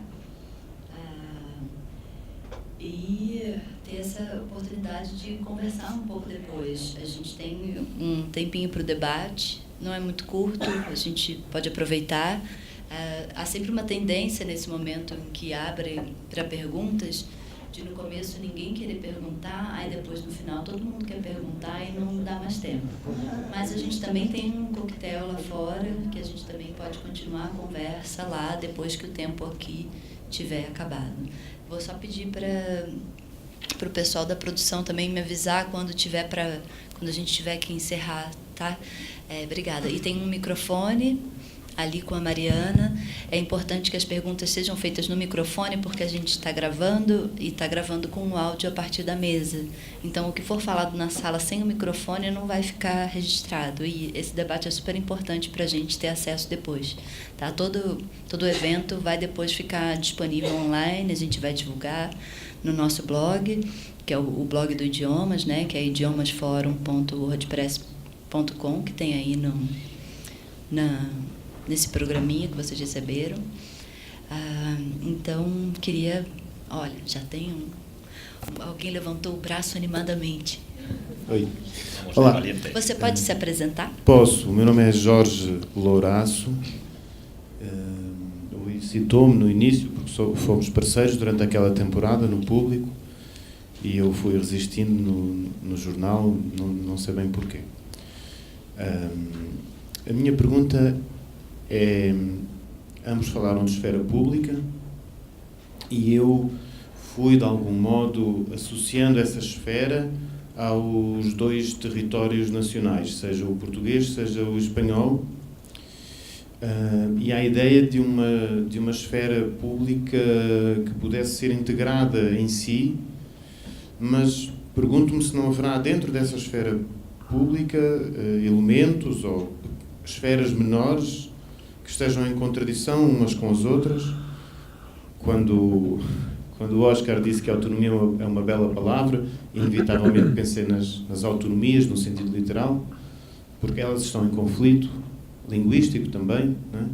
e ter essa oportunidade de conversar um pouco depois. A gente tem um tempinho para o debate, não é muito curto, a gente pode aproveitar. Há sempre uma tendência nesse momento em que abre para perguntas, de no começo ninguém querer perguntar, aí depois no final todo mundo quer perguntar e não dá mais tempo. Mas a gente também tem um coquetel lá fora, que a gente também pode continuar a conversa lá depois que o tempo aqui tiver acabado. Vou só pedir para o pessoal da produção também me avisar quando a gente tiver que encerrar, tá? Obrigada. E tem um microfone ali com a Mariana. É importante que as perguntas sejam feitas no microfone, porque a gente está gravando e está gravando com o áudio a partir da mesa. Então, o que for falado na sala sem o microfone não vai ficar registrado. E esse debate é super importante para a gente ter acesso depois. Tá? Todo o evento vai depois ficar disponível online, a gente vai divulgar no nosso blog, que é o blog do Idiomas, né? Que é idiomasforum.wordpress.com, que tem aí nesse programinha que vocês receberam. Então, queria... Olha, já tem alguém levantou o braço animadamente. Oi. Olá. Você pode se apresentar? Posso. O meu nome é Jorge Louraço. O citou-me no início, porque fomos parceiros durante aquela temporada no Público, e eu fui resistindo no jornal, não sei bem porquê. A minha pergunta ambos falaram de esfera pública e eu fui, de algum modo, associando essa esfera aos dois territórios nacionais, seja o português, seja o espanhol, e à ideia de uma esfera pública que pudesse ser integrada em si, mas pergunto-me se não haverá dentro dessa esfera pública elementos ou esferas menores que estejam em contradição umas com as outras. Quando o Oscar disse que a autonomia é uma bela palavra, inevitavelmente pensei nas autonomias, no sentido literal, porque elas estão em conflito linguístico também, não é?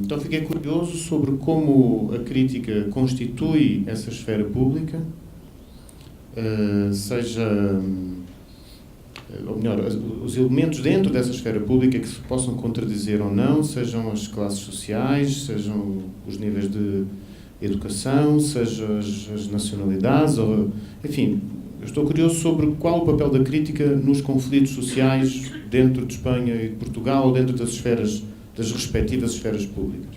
Então fiquei curioso sobre como a crítica constitui essa esfera pública, ou melhor, os elementos dentro dessa esfera pública que se possam contradizer ou não, sejam as classes sociais, sejam os níveis de educação, sejam as nacionalidades, enfim, eu estou curioso sobre qual o papel da crítica nos conflitos sociais dentro de Espanha e de Portugal, ou dentro das respectivas esferas públicas.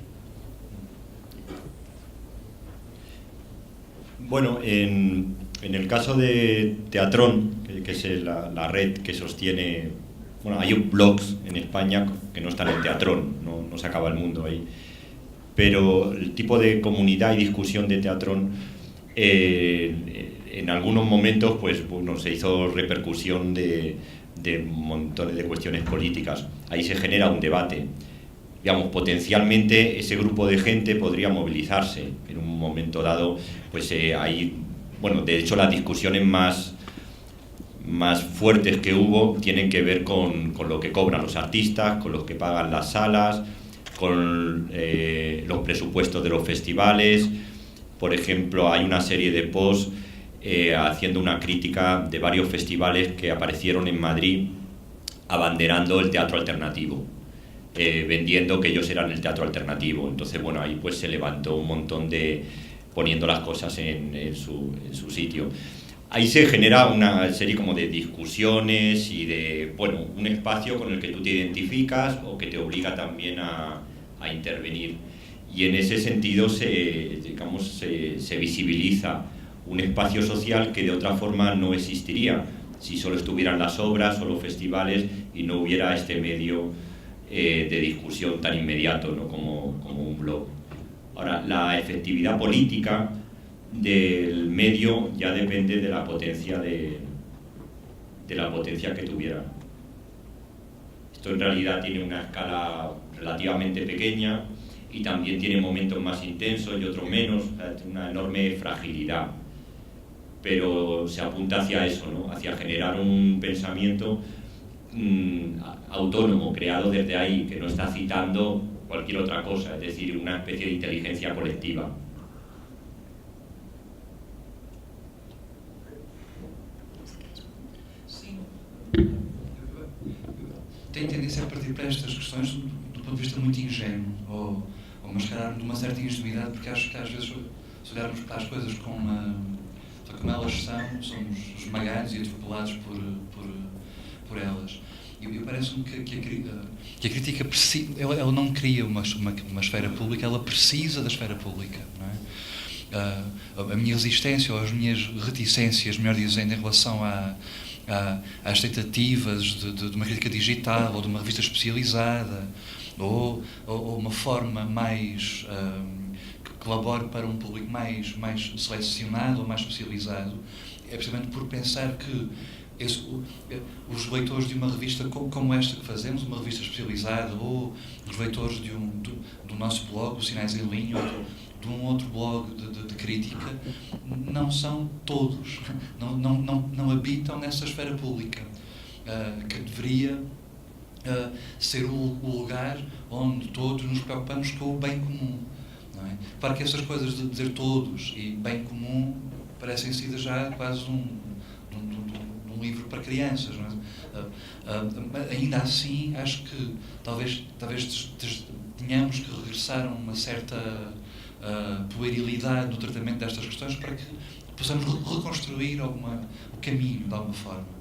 Bueno, en el caso de Teatrón, que es la red que sostiene... Bueno, hay blogs en España que no están en Teatrón, no se acaba el mundo ahí. Pero el tipo de comunidad y discusión de Teatrón, en algunos momentos, pues bueno, se hizo repercusión de montones de cuestiones políticas. Ahí se genera un debate. Digamos, potencialmente ese grupo de gente podría movilizarse en un momento dado. Pues hay... Bueno, de hecho las discusiones más fuertes que hubo tienen que ver con lo que cobran los artistas, con los que pagan las salas, con los presupuestos de los festivales. Por ejemplo, hay una serie de posts haciendo una crítica de varios festivales que aparecieron en Madrid abanderando el teatro alternativo, vendiendo que ellos eran el teatro alternativo. Entonces, bueno, ahí pues se levantó un montón poniendo las cosas en su sitio. Ahí se genera una serie como de discusiones y de, bueno, un espacio con el que tú te identificas o que te obliga también a intervenir. Y en ese sentido se visibiliza un espacio social que de otra forma no existiría si solo estuvieran las obras o los festivales y no hubiera este medio de discusión tan inmediato, ¿no? como un blog. Ahora, la efectividad política del medio ya depende de la potencia que tuviera. Esto en realidad tiene una escala relativamente pequeña y también tiene momentos más intensos y otros menos, o sea, tiene una enorme fragilidad, pero se apunta hacia eso, ¿no? Hacia generar un pensamiento autónomo, creado desde ahí, que no está citando cualquier otra cosa, es decir, una especie de inteligencia colectiva. Sim. Tenho tendência a partir para estas questões do ponto de vista muito ingênuo, ou mascarar de uma certa ingenuidade, porque acho que às vezes, se olharmos para as coisas como elas são, somos esmagados e atropelados por elas. E parece-me que a crítica ela não cria uma esfera pública, ela precisa da esfera pública, não é? A minha resistência ou as minhas reticências, melhor dizendo, em relação às tentativas de uma crítica digital ou de uma revista especializada ou uma forma mais que colabore para um público mais selecionado ou mais especializado, é precisamente por pensar que os leitores de uma revista como esta que fazemos, uma revista especializada, ou os leitores do nosso blog, o Sinais em Linha, ou de um outro blog de crítica, não são todos, não habitam nessa esfera pública, que deveria ser o lugar onde todos nos preocupamos com o bem comum. Não é? Claro que essas coisas de dizer todos e bem comum parecem sido já quase um livro para crianças, não é? Ainda assim, acho que talvez tenhamos que regressar a uma certa puerilidade no tratamento destas questões para que possamos reconstruir o caminho, de alguma forma.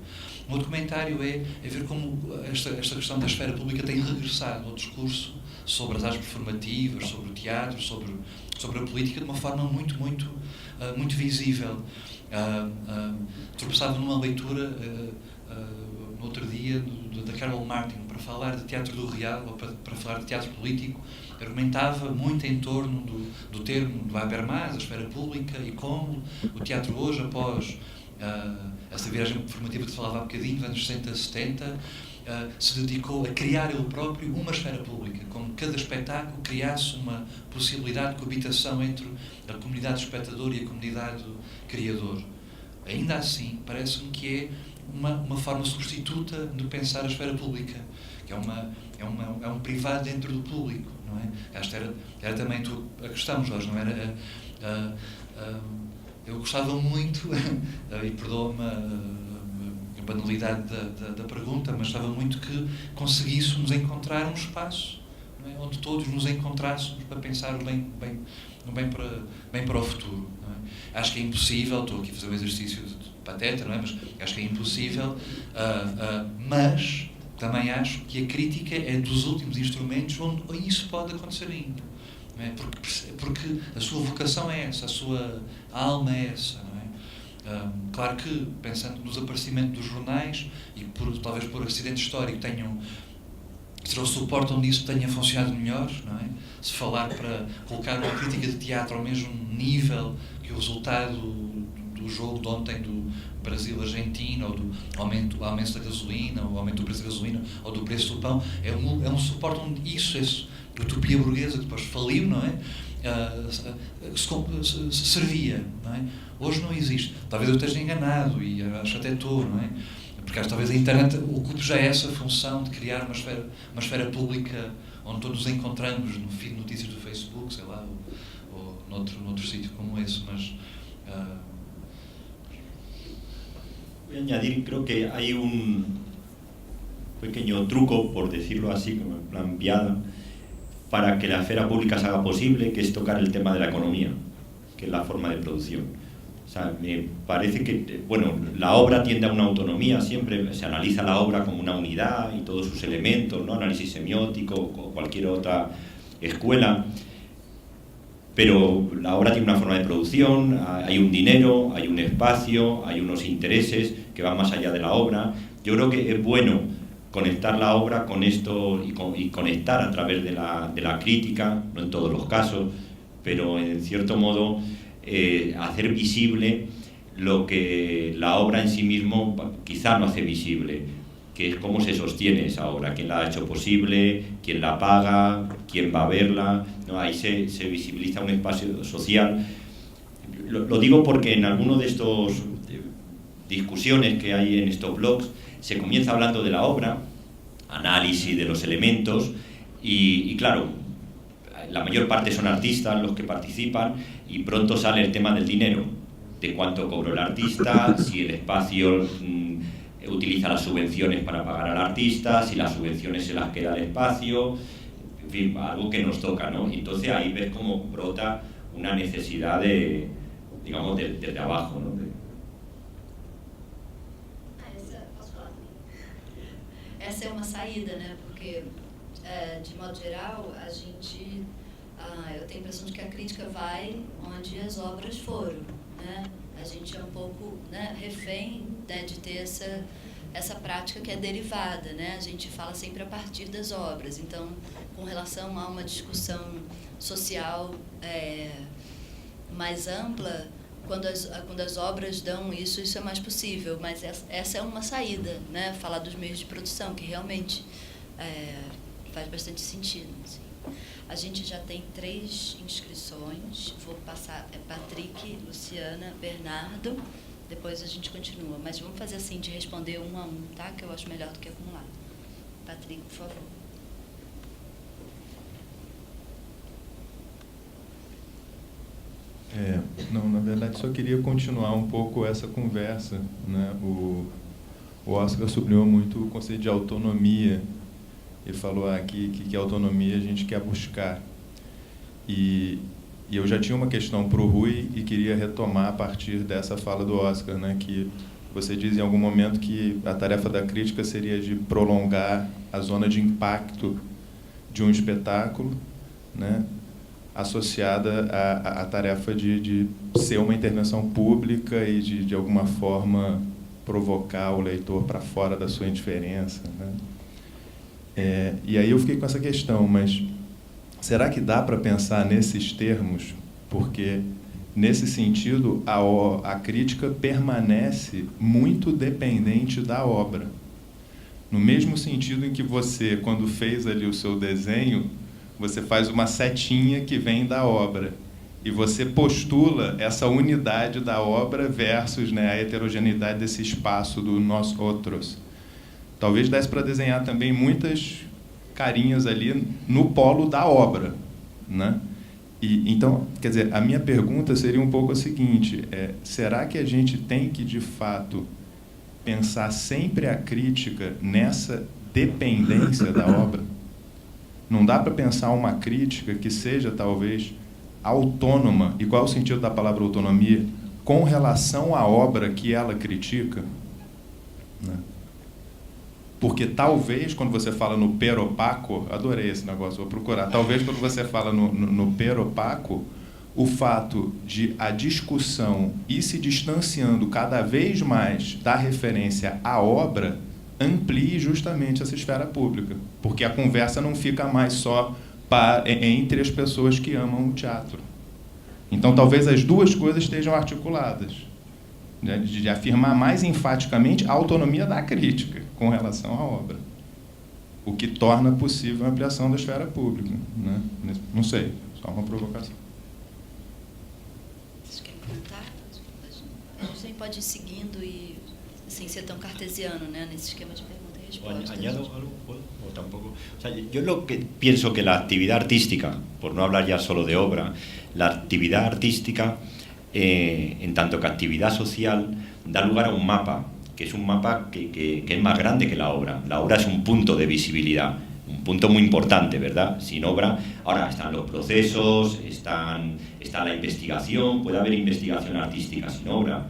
Um outro comentário é ver como esta questão da esfera pública tem regressado ao discurso sobre as artes performativas, sobre o teatro, sobre a política, de uma forma muito visível. Tropeçava numa leitura no outro dia da Carol Martin para falar de teatro do real ou para falar de teatro político, argumentava muito em torno do termo do Habermas, a esfera pública, e como o teatro hoje, após essa viagem performativa que se falava há bocadinho, nos anos 60, 70, se dedicou a criar ele próprio uma esfera pública, como cada espetáculo criasse uma possibilidade de coabitação entre a comunidade espectador e a comunidade criador. Ainda assim, parece-me que é uma forma substituta de pensar a esfera pública, que é um privado dentro do público, não é? Esta era também a questão, Jorge, não era? Eu gostava muito, e perdoa-me a banalidade da pergunta, mas gostava muito que conseguíssemos encontrar um espaço, não é? Onde todos nos encontrássemos para pensar o bem para o futuro. Não é? Acho que é impossível, estou aqui a fazer um exercício de pateta, não é? Mas acho que é impossível, mas também acho que a crítica é dos últimos instrumentos onde isso pode acontecer ainda. Não é? Porque a sua vocação é essa, a sua alma é essa. Não é? Claro que, pensando no desaparecimento dos jornais, e talvez por acidente histórico será o suporte onde isso tenha funcionado melhor, não é? Se falar para colocar uma crítica de teatro ao mesmo nível que o resultado do jogo de ontem do Brasil-Argentina, ou do aumento da gasolina, ou do aumento do preço da gasolina, ou do preço do pão, é um suporte onde a utopia burguesa, que depois faliu, não é? Servia, não é? Hoje não existe. Talvez eu esteja enganado, e acho até estou, não é? Porque talvez a internet ocupe já essa função de criar uma esfera pública onde todos nos encontramos no feed de notícias do Facebook, sei lá, ou noutro sítio como esse, mas... Voy a añadir, creo que hay un pequeño truco, por decirlo así, como en plan piada, para que la esfera pública se haga posible, que es tocar el tema de la economía, que es la forma de producción. O sea, me parece que, bueno, la obra tiende a una autonomía, siempre se analiza la obra como una unidad y todos sus elementos, ¿no? Análisis semiótico o cualquier otra escuela, pero la obra tiene una forma de producción, hay un dinero, hay un espacio, hay unos intereses que van más allá de la obra. Yo creo que es bueno conectar la obra con esto y conectar a través de la crítica, no en todos los casos, pero en cierto modo hacer visible lo que la obra en sí mismo quizá no hace visible, que es cómo se sostiene esa obra, quién la ha hecho posible, quién la paga, quién va a verla, ¿no? Ahí se visibiliza un espacio social. Lo digo porque en alguno de estos discusiones que hay en estos blogs, se comienza hablando de la obra, análisis de los elementos, y claro, la mayor parte son artistas los que participan, y pronto sale el tema del dinero, de cuánto cobró el artista, si el espacio utiliza las subvenciones para pagar al artista, si las subvenciones se las queda el espacio, en fin, algo que nos toca, ¿no? Y entonces ahí ves cómo brota una necesidad de, digamos, desde abajo, ¿no? Essa é uma saída, né? Porque, de modo geral, a gente... eu tenho a impressão de que a crítica vai onde as obras foram, né? A gente é um pouco, né, refém, né, de ter essa prática que é derivada, né? A gente fala sempre a partir das obras. Então, com relação a uma discussão social mais ampla, quando as obras dão isso é mais possível, mas essa é uma saída, né? Falar dos meios de produção, que realmente faz bastante sentido. Assim. A gente já tem 3 inscrições, vou passar Patrick, Luciana, Bernardo, depois a gente continua, mas vamos fazer assim, de responder um a um, tá? Que eu acho melhor do que acumular. Patrick, por favor. Não, na verdade, só queria continuar um pouco essa conversa, né? O Oscar sublinhou muito o conceito de autonomia. Ele falou aqui que autonomia a gente quer buscar. E eu já tinha uma questão para o Rui e queria retomar a partir dessa fala do Oscar, né? Que você diz em algum momento que a tarefa da crítica seria de prolongar a zona de impacto de um espetáculo, né? Associada à tarefa de ser uma intervenção pública e de alguma forma provocar o leitor para fora da sua indiferença, né? E aí eu fiquei com essa questão, mas será que dá para pensar nesses termos? Porque, nesse sentido, a crítica permanece muito dependente da obra. No mesmo sentido em que você, quando fez ali o seu desenho, você faz uma setinha que vem da obra e você postula essa unidade da obra versus, né, a heterogeneidade desse espaço do nós outros. Talvez desse para desenhar também muitas carinhas ali no polo da obra, né? E então, quer dizer, a minha pergunta seria um pouco a seguinte: será que a gente tem que, de fato, pensar sempre a crítica nessa dependência da obra? Não dá para pensar uma crítica que seja, talvez, autônoma, e qual é o sentido da palavra autonomia, com relação à obra que ela critica? Né? Porque talvez, quando você fala no peropaco, adorei esse negócio, vou procurar, talvez quando você fala no peropaco, o fato de a discussão ir se distanciando cada vez mais da referência à obra amplie justamente essa esfera pública, porque a conversa não fica mais só entre as pessoas que amam o teatro. Então, talvez as duas coisas estejam articuladas, né, de afirmar mais enfaticamente a autonomia da crítica com relação à obra, o que torna possível a ampliação da esfera pública, né? Não sei, só uma provocação. Vocês querem comentar? A gente pode ir seguindo e sin ser tan cartesiano, ¿no? En ese esquema de preguntas y respuestas. ¿Añado algo? ¿O tampoco? O sea, yo lo que pienso que la actividad artística, por no hablar ya solo de obra, la actividad artística, en tanto que actividad social, da lugar a un mapa, que es un mapa que es más grande que la obra. La obra es un punto de visibilidad, un punto muy importante, ¿verdad? Sin obra, ahora están los procesos, está la investigación, puede haber investigación artística sin obra.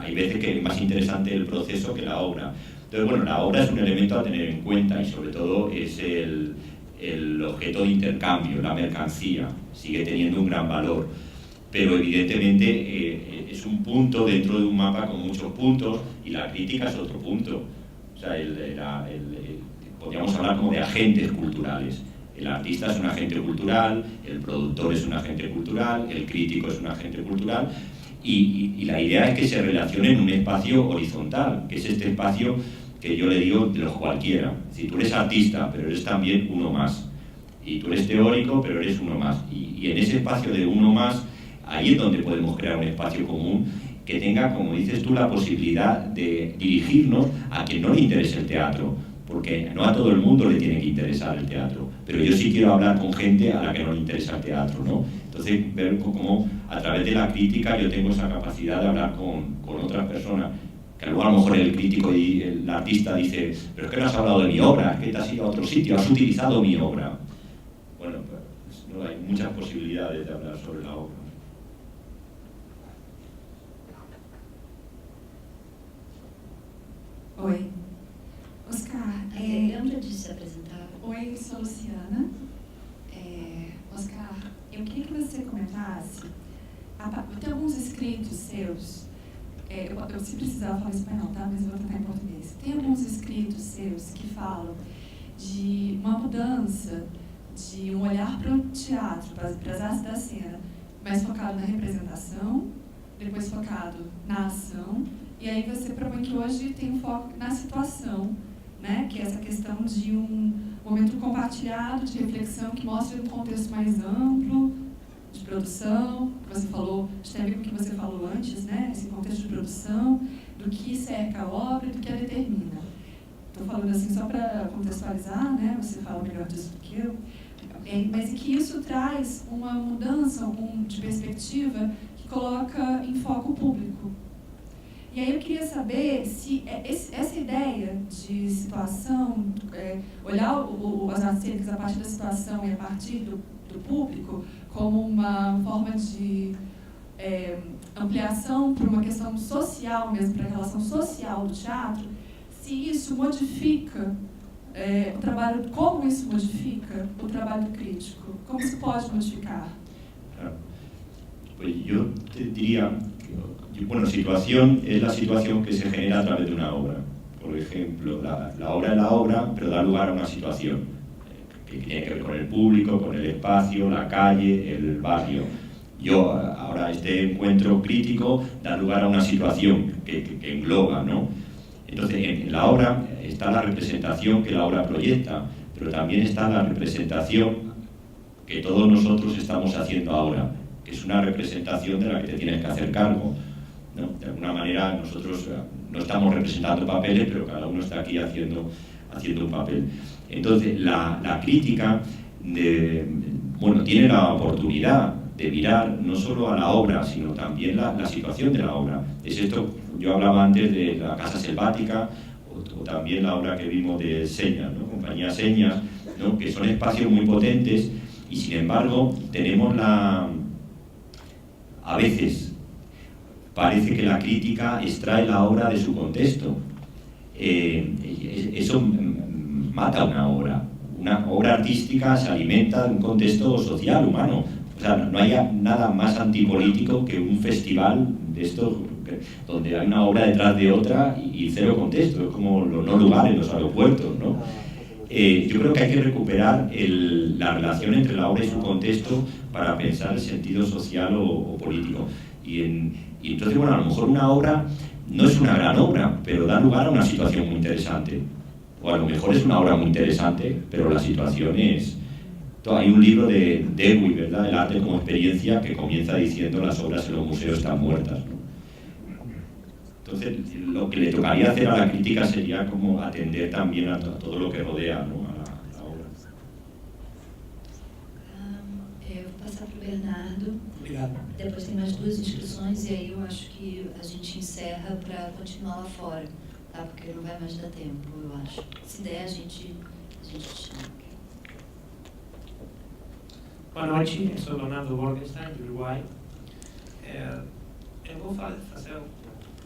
Hay veces que es más interesante el proceso que la obra. Entonces, bueno, la obra es un elemento a tener en cuenta y sobre todo es el objeto de intercambio, la mercancía, sigue teniendo un gran valor. Pero evidentemente es un punto dentro de un mapa con muchos puntos y la crítica es otro punto. O sea, podríamos hablar como de agentes culturales. El artista es un agente cultural, el productor es un agente cultural, el crítico es un agente cultural. Y la idea es que se relacione en un espacio horizontal, que es este espacio que yo le digo de los cualquiera. Si tú eres artista, pero eres también uno más. Y tú eres teórico, pero eres uno más. Y en ese espacio de uno más, ahí es donde podemos crear un espacio común que tenga, como dices tú, la posibilidad de dirigirnos a quien no le interese el teatro, porque no a todo el mundo le tiene que interesar el teatro, pero yo sí quiero hablar con gente a la que no le interesa el teatro, ¿no? Entonces, ver cómo a través de la crítica yo tengo esa capacidad de hablar con otras personas, que luego a lo mejor el crítico y el artista dice, pero es que no has hablado de mi obra, es que te has ido a otro sitio, has utilizado mi obra. Bueno, pues no hay muchas posibilidades de hablar sobre la obra. Oi. Oscar, lembra de se apresentar? Oi, sou Luciana. Oscar, eu queria que você comentasse. Tem alguns escritos seus, eu se precisar falar espanhol, tá? Mas eu vou tentar em português. Tem alguns escritos seus que falam de uma mudança, de um olhar para o teatro, para as artes da cena, mais focado na representação, depois focado na ação, e aí você propõe que hoje tem um foco na situação, né? Que é essa questão de um momento compartilhado de reflexão que mostra um contexto mais amplo de produção, que você falou, tem a ver com o que você falou antes, né? Esse contexto de produção, do que cerca a obra e do que a determina. Estou falando assim só para contextualizar, né? Você fala melhor disso do que eu. Mas que isso traz uma mudança de perspectiva que coloca em foco o público. E aí eu queria saber se essa ideia de situação, olhar as artes cênicas a partir da situação e a partir do público como uma forma de ampliação para uma questão social mesmo, para a relação social do teatro, se isso modifica o trabalho, como isso modifica o trabalho crítico, como isso pode modificar? Pues yo te diría, bueno, situación es la situación que se genera a través de una obra. Por ejemplo, la obra es la obra, pero da lugar a una situación que tiene que ver con el público, con el espacio, la calle, el barrio. Yo, ahora este encuentro crítico da lugar a una situación que engloba, ¿no? Entonces, en la obra está la representación que la obra proyecta, pero también está la representación que todos nosotros estamos haciendo ahora, que es una representación de la que te tienes que hacer cargo, ¿no? De alguna manera nosotros no estamos representando papeles, pero cada uno está aquí haciendo un papel. Entonces la crítica tiene la oportunidad de mirar no solo a la obra, sino también la situación de la obra. Es esto, yo hablaba antes de la Casa Selvática, o también la obra que vimos de Señas, ¿no? Compañía Señas, ¿no? Que son espacios muy potentes y sin embargo tenemos a veces parece que la crítica extrae la obra de su contexto. Eso mata una obra. Una obra artística se alimenta de un contexto social, humano. O sea, no hay nada más antipolítico que un festival de estos donde hay una obra detrás de otra y cero contexto. Es como los no lugares, los aeropuertos, ¿no? Yo creo que hay que recuperar la relación entre la obra y su contexto para pensar el sentido social o político. Y entonces, bueno, a lo mejor una obra no es una gran obra, pero da lugar a una situación muy interesante. O a lo mejor es una obra muy interesante, pero la situación es... Hay un libro de Dewey, ¿verdad?, El arte como experiencia, que comienza diciendo las obras en los museos están muertas, ¿no? Entonces, lo que le tocaría hacer a la crítica sería como atender también a todo lo que rodea, ¿no?, a la obra. Eu vou passar para o Bernardo. Obrigado. Depois tem mais 2 inscrições e aí eu acho que a gente encerra para continuar lá fora, tá? Porque não vai mais dar tempo, eu acho. Se der, a gente chama. Boa noite, eu sou Leonardo Borgenstein, de Uruguai. Eu vou fazer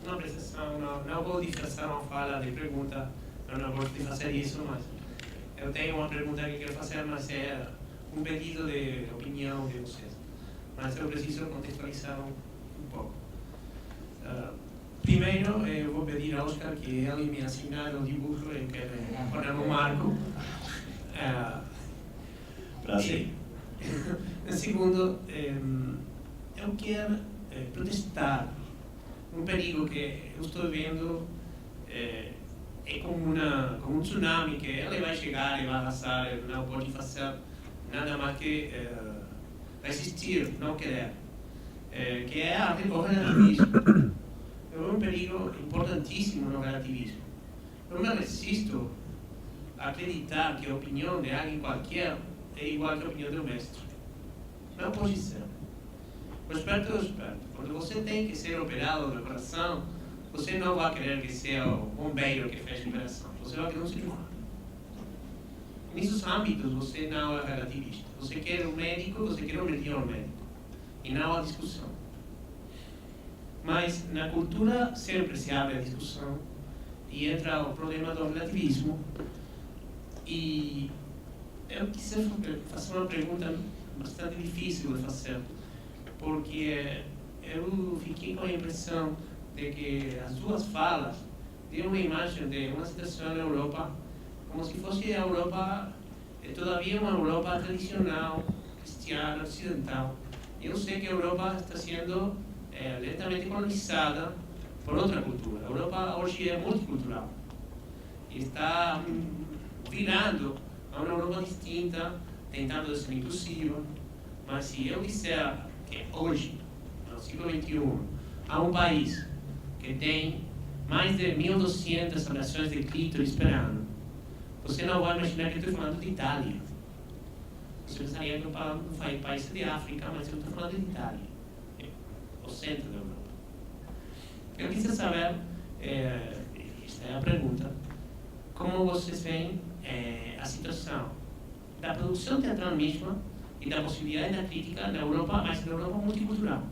uma apresentação, não vou disfarçar uma fala de pergunta, eu não gosto de fazer isso, mas eu tenho uma pergunta que quero fazer, mas é um pedido de opinião de vocês. Mas eu preciso contextualizar um pouco. Primeiro, eu vou pedir a Oscar que ele me assinar o dibujo e que ponha no marco. Prazer. Em segundo, eu quero protestar um perigo que eu estou vendo, é como um tsunami que ele vai chegar e vai arrasar, não pode fazer nada mais que resistir, não querer, que é o relativismo. é um perigo importantíssimo no relativismo. Eu me resisto a acreditar que a opinião de alguém qualquer é igual que a opinião do mestre. Não pode ser. O esperto é o esperto. Quando você tem que ser operado do coração, você não vai querer que seja o bombeiro que fez a operação. Você vai querer um cirurgião. Nesses âmbitos, você não é relativista. Você quer um médico, você quer o melhor médico. E não a discussão. Mas na cultura sempre se abre a discussão e entra o problema do relativismo. E eu quis fazer uma pergunta bastante difícil de fazer, porque eu fiquei com a impressão de que as duas falas dão uma imagem de uma situação na Europa como se fosse a Europa, todavia uma Europa tradicional, cristiana, ocidental. Eu sei que a Europa está sendo lentamente colonizada por outra cultura. A Europa hoje é multicultural. Está virando a uma Europa distinta, tentando ser inclusiva. Mas se eu disser que hoje, no século XXI, há um país que tem mais de 1.200 orações de clítoris esperando, você não vai imaginar que eu estou falando de Itália. Você pensaria que eu falo de país de África, mas eu estou falando de Itália, o centro da Europa. Eu quis saber, esta é a pergunta, como vocês veem a situação da produção teatral mesma e da possibilidade da crítica na Europa, mas na Europa multicultural.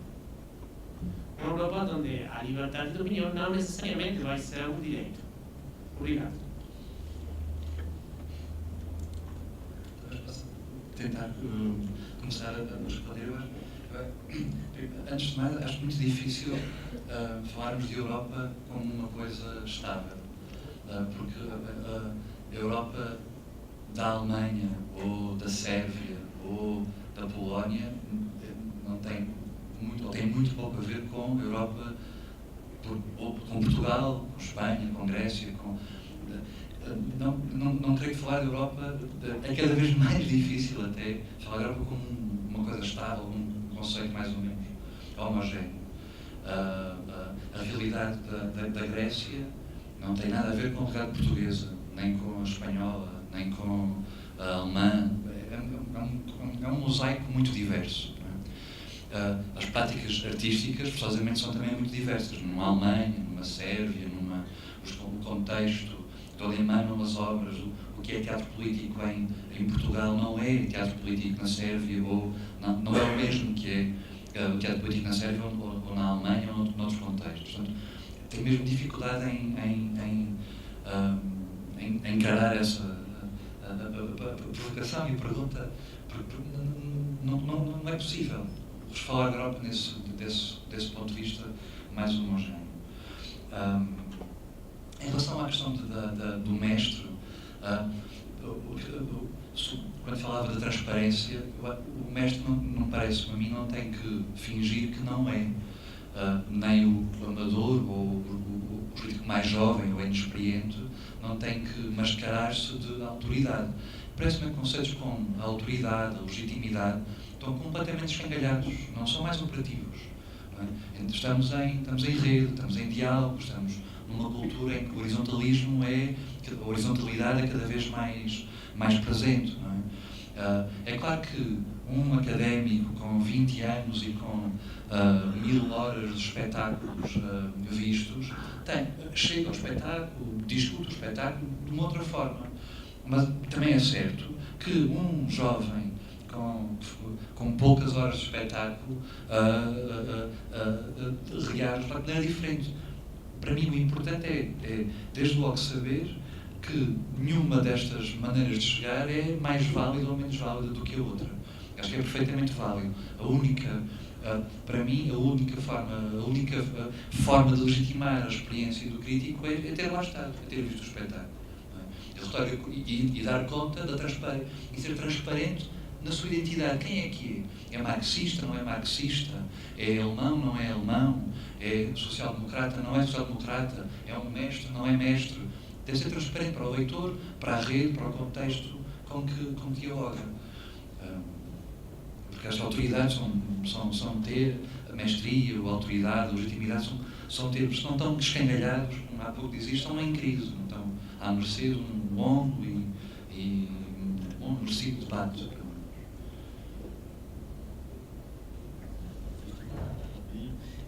Uma Europa onde a liberdade de opinião não necessariamente vai ser um direito. Obrigado. Tentar começar a responder. Antes de mais, acho muito difícil falarmos de Europa como uma coisa estável, porque a Europa da Alemanha ou da Sérvia ou da Polónia não tem muito, ou tem muito pouco a ver com a Europa, ou com Portugal, com Espanha, com Grécia, com... Não creio que falar de Europa é cada vez mais difícil até falar de Europa como uma coisa estável, um conceito mais ou menos homogéneo. A realidade da Grécia não tem nada a ver com a realidade portuguesa, nem com a espanhola, nem com a alemã. É um mosaico muito diverso. As práticas artísticas, forçosamente, são também muito diversas. Numa Alemanha, numa Sérvia, o contexto todo emana umas obras. O que é teatro político em Portugal não é teatro político na Sérvia, ou não é o mesmo que é o teatro político na Sérvia ou na Alemanha ou noutros contextos. Portanto, tem mesmo dificuldade em encarar essa a provocação e a pergunta, porque não é possível falar da Europa desse ponto de vista mais homogéneo. Em relação à questão do mestre, quando falava da transparência, o mestre, não parece para mim, não tem que fingir que não é. Nem o amador ou o político mais jovem ou inexperiente não tem que mascarar-se de autoridade. Parece-me que conceitos como a autoridade, a legitimidade, estão completamente escangalhados, não são mais operativos. Não é? Estamos em rede, estamos em diálogo, estamos numa cultura em que o horizontalismo a horizontalidade é cada vez mais presente. Não é? É claro que um académico com 20 anos e com 1000 horas de espetáculos vistos, chega ao espetáculo, discute o espetáculo de uma outra forma. Mas também é certo que um jovem com poucas horas de espetáculo reage de maneira diferente. Para mim o importante é desde logo saber que nenhuma destas maneiras de chegar é mais válida ou menos válida do que a outra. Acho que é perfeitamente válido. Para mim, a única forma de legitimar a experiência do crítico é ter lá estado, é ter visto o espetáculo. E dar conta da transparência, e ser transparente na sua identidade. Quem é que é? É marxista, não é marxista? É alemão, não é alemão? É social-democrata, não é social-democrata? É um mestre, não é mestre? Deve ser transparente para o leitor, para a rede, para o contexto com que dialoga. Porque as autoridades são ter mestria, ou autoridade, ou legitimidade, são termos que não estão descangalhados, como há pouco dizia, estão em crise, não estão à mercê de um longo e merecido debate.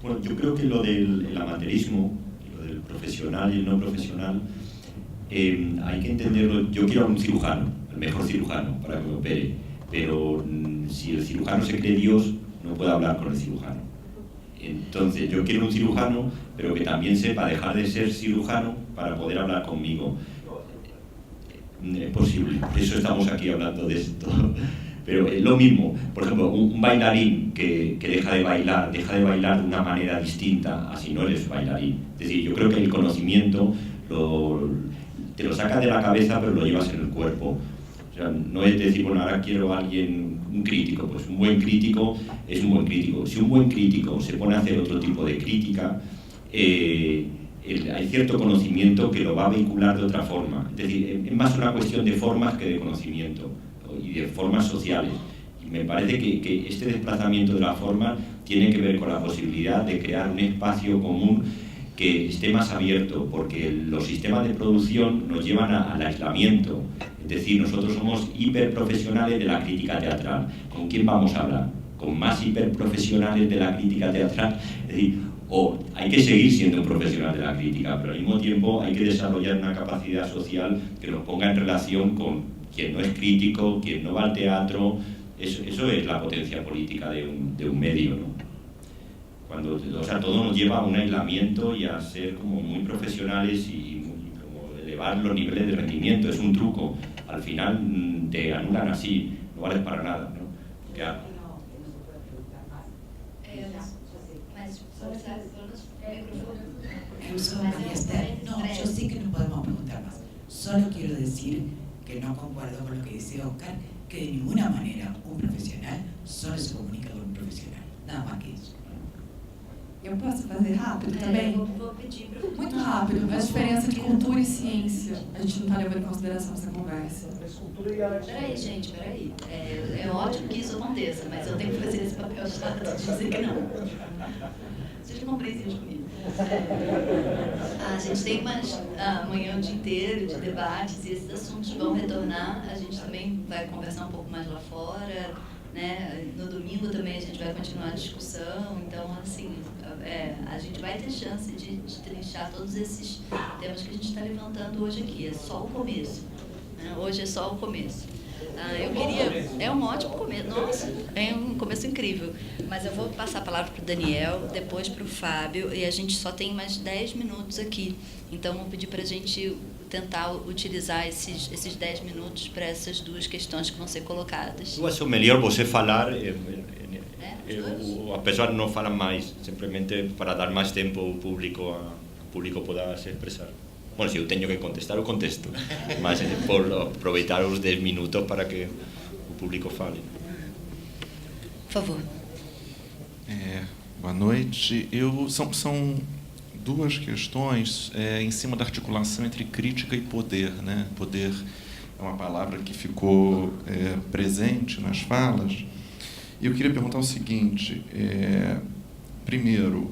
Bueno, yo creo que lo del amateurismo, lo del profesional y el no profesional, hay que entenderlo. Yo quiero a un cirujano, el mejor cirujano, para que me opere, pero si el cirujano se cree Dios, no puedo hablar con el cirujano. Entonces, yo quiero un cirujano, pero que también sepa dejar de ser cirujano para poder hablar conmigo. Es posible, por eso estamos aquí hablando de esto. Pero es lo mismo, por ejemplo, un bailarín que deja de bailar de una manera distinta, así no eres bailarín. Es decir, yo creo que el conocimiento te lo sacas de la cabeza, pero lo llevas en el cuerpo. O sea, no es decir, bueno, ahora quiero a alguien, un crítico, pues un buen crítico es un buen crítico. Si un buen crítico se pone a hacer otro tipo de crítica, hay cierto conocimiento que lo va a vincular de otra forma. Es decir, es más una cuestión de formas que de conocimiento y de formas sociales. Y me parece que este desplazamiento de la forma tiene que ver con la posibilidad de crear un espacio común que esté más abierto, porque los sistemas de producción nos llevan al aislamiento. Es decir, nosotros somos hiperprofesionales de la crítica teatral. ¿Con quién vamos a hablar? ¿Con más hiperprofesionales de la crítica teatral? Es decir, o hay que seguir siendo un profesional de la crítica, pero al mismo tiempo hay que desarrollar una capacidad social que nos ponga en relación con quien no es crítico, quien no va al teatro. Eso es la potencia política de un medio, ¿no? Cuando, o sea, todo nos lleva a un aislamiento y a ser como muy profesionales y como elevar los niveles de rendimiento. Es un truco. Al final te anulan así, no vales para nada, ¿no? Porque, Yo soy María Esther. No, yo sé que no podemos preguntar más. Solo quiero decir que no concuerdo con lo que dice Oscar, que de ninguna manera un profesional solo se comunica con un profesional. Nada más que isso. Eu posso fazer rápido também? Vou pedir para Muito rápido. A diferença de cultura e ciência. A gente não está levando em consideração essa conversa. Peraí, gente, peraí. É ótimo que isso aconteça, mas eu tenho que fazer esse papel chato de dizer que não. Sejam compreensivos comigo. A gente tem amanhã o dia inteiro de debates e esses assuntos vão retornar. A gente também vai conversar um pouco mais lá fora, né? No domingo também a gente vai continuar a discussão. Então, assim, a gente vai ter chance de trinchar todos esses temas que a gente está levantando hoje aqui. É só o começo. Né? Hoje é só o começo. Eu queria... É um ótimo começo. Nossa, é um começo incrível. Mas eu vou passar a palavra para o Daniel, depois para o Fábio, e a gente só tem mais 10 minutos aqui. Então, vou pedir para a gente tentar utilizar esses 10 minutos para essas duas questões que vão ser colocadas. Eu acho melhor você falar, a pessoa não fala mais, simplesmente para dar mais tempo ao público, que o público possa se expressar. Bueno, se eu tenho que contestar, eu contesto, mas por aproveitar os 10 minutos para que o público fale. Por favor. Boa noite. São duas questões em cima da articulação entre crítica e poder, né? Poder é uma palavra que ficou presente nas falas. E eu queria perguntar o seguinte, primeiro,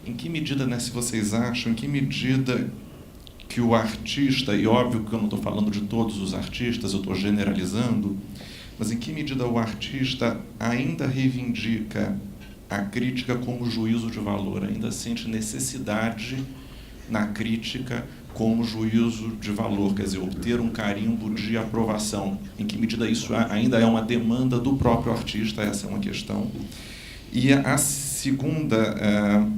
em que medida, né, se vocês acham, em que medida que o artista, e óbvio que eu não estou falando de todos os artistas, eu estou generalizando, mas em que medida o artista ainda reivindica a crítica como juízo de valor, ainda sente necessidade na crítica como juízo de valor, quer dizer, obter um carimbo de aprovação. Em que medida isso ainda é uma demanda do próprio artista, essa é uma questão. E a segunda,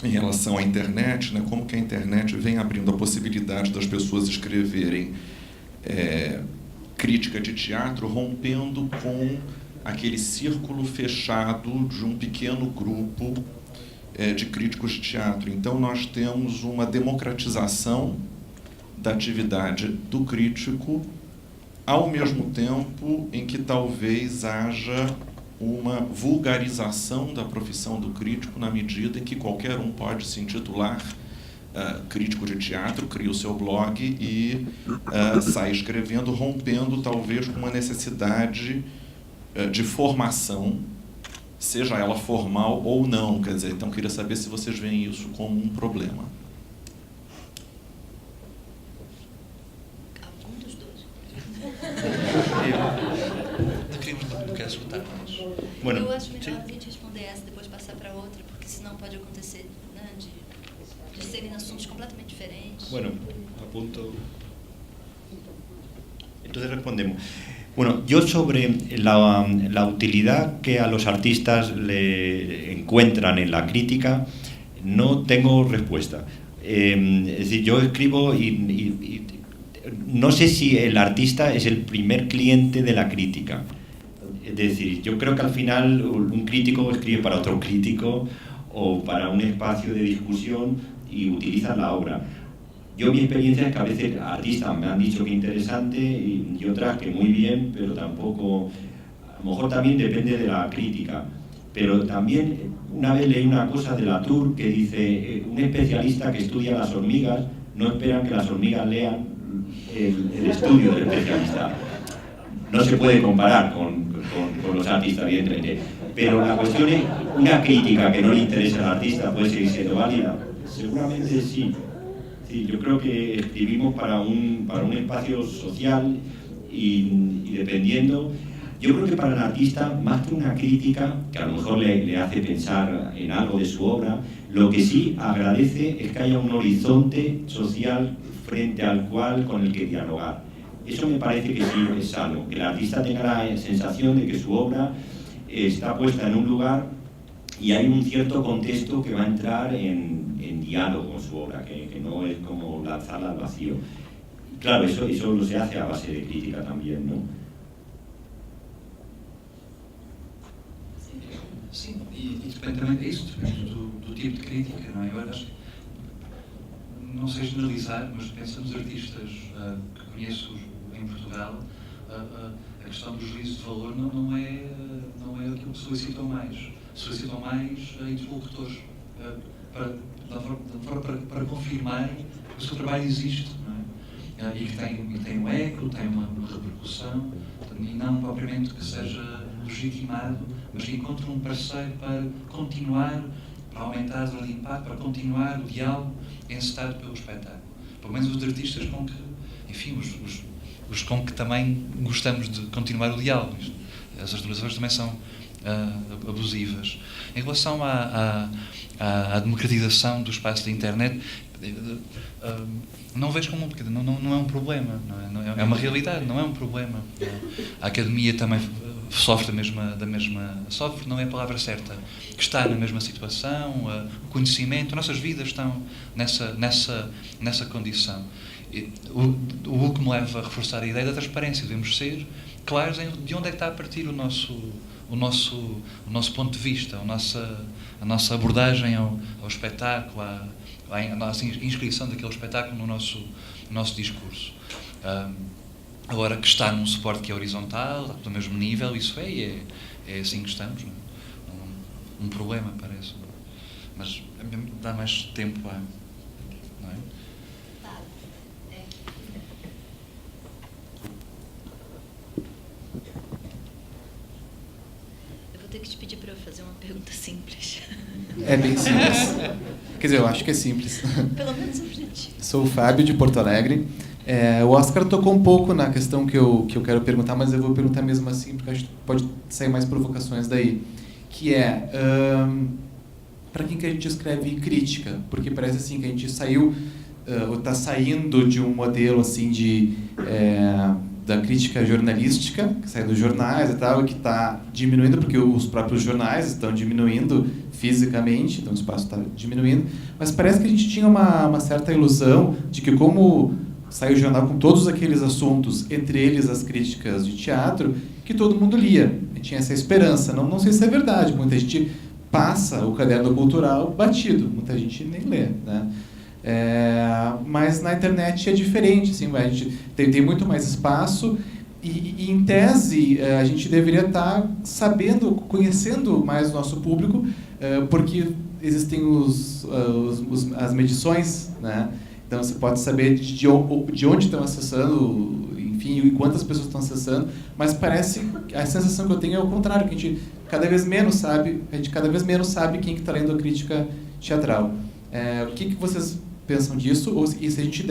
em relação à internet, né, como que a internet vem abrindo a possibilidade das pessoas escreverem crítica de teatro, rompendo com aquele círculo fechado de um pequeno grupo de críticos de teatro. Então, nós temos uma democratização da atividade do crítico, ao mesmo tempo em que talvez haja uma vulgarização da profissão do crítico, na medida em que qualquer um pode se intitular crítico de teatro, cria o seu blog e sai escrevendo, rompendo talvez com uma necessidade de formação seja ela formal ou não, quer dizer, então queria saber se vocês veem isso como um problema. Algum dos dois. Eu quero escutar mais. Bueno, Eu acho sí. melhor a gente responder essa, depois passar para outra, porque senão pode acontecer, né, de serem assuntos completamente diferentes. Bueno, apunto. Entonces respondemos. Bueno, yo sobre la utilidad que a los artistas le encuentran en la crítica no tengo respuesta. Es decir, yo escribo y no sé si el artista es el primer cliente de la crítica. Es decir, yo creo que al final un crítico escribe para otro crítico o para un espacio de discusión y utiliza la obra. Yo mi experiencia es que a veces artistas me han dicho que interesante y otras que muy bien, pero tampoco, a lo mejor también depende de la crítica. Pero también una vez leí una cosa de Latour que dice, un especialista que estudia las hormigas no esperan que las hormigas lean el estudio del especialista. No se puede comparar con los artistas, evidentemente. Pero la cuestión es, una crítica que no le interesa al artista puede seguir siendo válida. Seguramente sí. Sí, yo creo que escribimos para un espacio social y dependiendo, yo creo que para el artista, más que una crítica, que a lo mejor le hace pensar en algo de su obra, lo que sí agradece es que haya un horizonte social frente al cual con el que dialogar. Eso me parece que sí es sano, que el artista tenga la sensación de que su obra está puesta en un lugar y hay un cierto contexto que va a entrar en diálogo con su obra, que no es como lanzarla al vacío. Claro, eso lo se hace a base de crítica también, ¿no? Sim, e depende também disso, depende do tipo de crítica, não é? Eu acho, não sei generalizar, mas penso nos artistas que conheço em Portugal, a questão do juízo de valor não é aquilo que solicitam mais. Solicitam mais interlocutores para confirmar que o seu trabalho existe, não é? E que tem um eco, tem uma repercussão, e não propriamente que seja legitimado, mas que encontre um parceiro para continuar, para aumentar o impacto, para continuar o diálogo encetado pelo espetáculo. Pelo menos os artistas com que, enfim, os com que também gostamos de continuar o diálogo. As durações também são abusivas. Em relação à democratização do espaço da internet, não vejo como não é um problema, não é? É uma realidade, não é um problema. A academia também sofre da mesma sofre, não é a palavra certa, que está na mesma situação, o conhecimento, nossas vidas estão nessa condição. O que me leva a reforçar a ideia da transparência. Devemos ser claros de onde é que está a partir o nosso ponto de vista, a nossa abordagem ao espetáculo, a nossa inscrição daquele espetáculo no nosso discurso. Agora, que está num suporte que é horizontal, do mesmo nível, isso é assim que estamos, não é? Um problema, parece. Mas dá mais tempo a... Não é? Eu vou ter que te pedir para eu fazer uma pergunta simples. É bem simples. Quer dizer, eu acho que é simples. Pelo menos objetivo. Sou o Fábio, de Porto Alegre. O Oscar tocou um pouco na questão que eu quero perguntar, mas eu vou perguntar mesmo assim, porque acho que pode sair mais provocações daí. Que é, para quem que a gente escreve crítica? Porque parece assim que a gente saiu, ou está saindo de um modelo assim da crítica jornalística, que sai dos jornais e tal, e que está diminuindo, porque os próprios jornais estão diminuindo fisicamente, então o espaço está diminuindo, mas parece que a gente tinha uma certa ilusão de que como saiu o jornal com todos aqueles assuntos, entre eles as críticas de teatro, que todo mundo lia. E tinha essa esperança. Não sei se é verdade. Muita gente passa o caderno cultural batido. Muita gente nem lê, né? Mas na internet é diferente. Assim, a gente tem muito mais espaço e em tese, a gente deveria estar sabendo, conhecendo mais o nosso público, porque existem as medições, né? Então você pode saber de onde estão acessando, enfim, enfim, e quantas pessoas estão acessando, mas parece, a sensação que eu tenho é o contrário, que a gente cada vez menos sabe quem que está lendo a crítica teatral. O que vocês pensam disso? E se a gente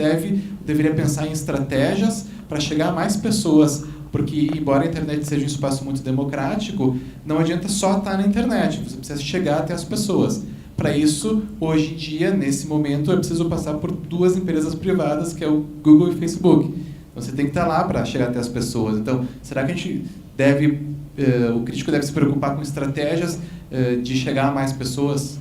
deveria pensar em estratégias para chegar a mais pessoas, porque embora a internet seja um espaço muito democrático, não adianta só estar na internet, você precisa chegar até as pessoas. Para isso, hoje em dia, nesse momento, é preciso passar por 2 empresas privadas, que é o Google e o Facebook. Então, você tem que estar lá para chegar até as pessoas. Então, será que a gente o crítico deve se preocupar com estratégias de chegar a mais pessoas?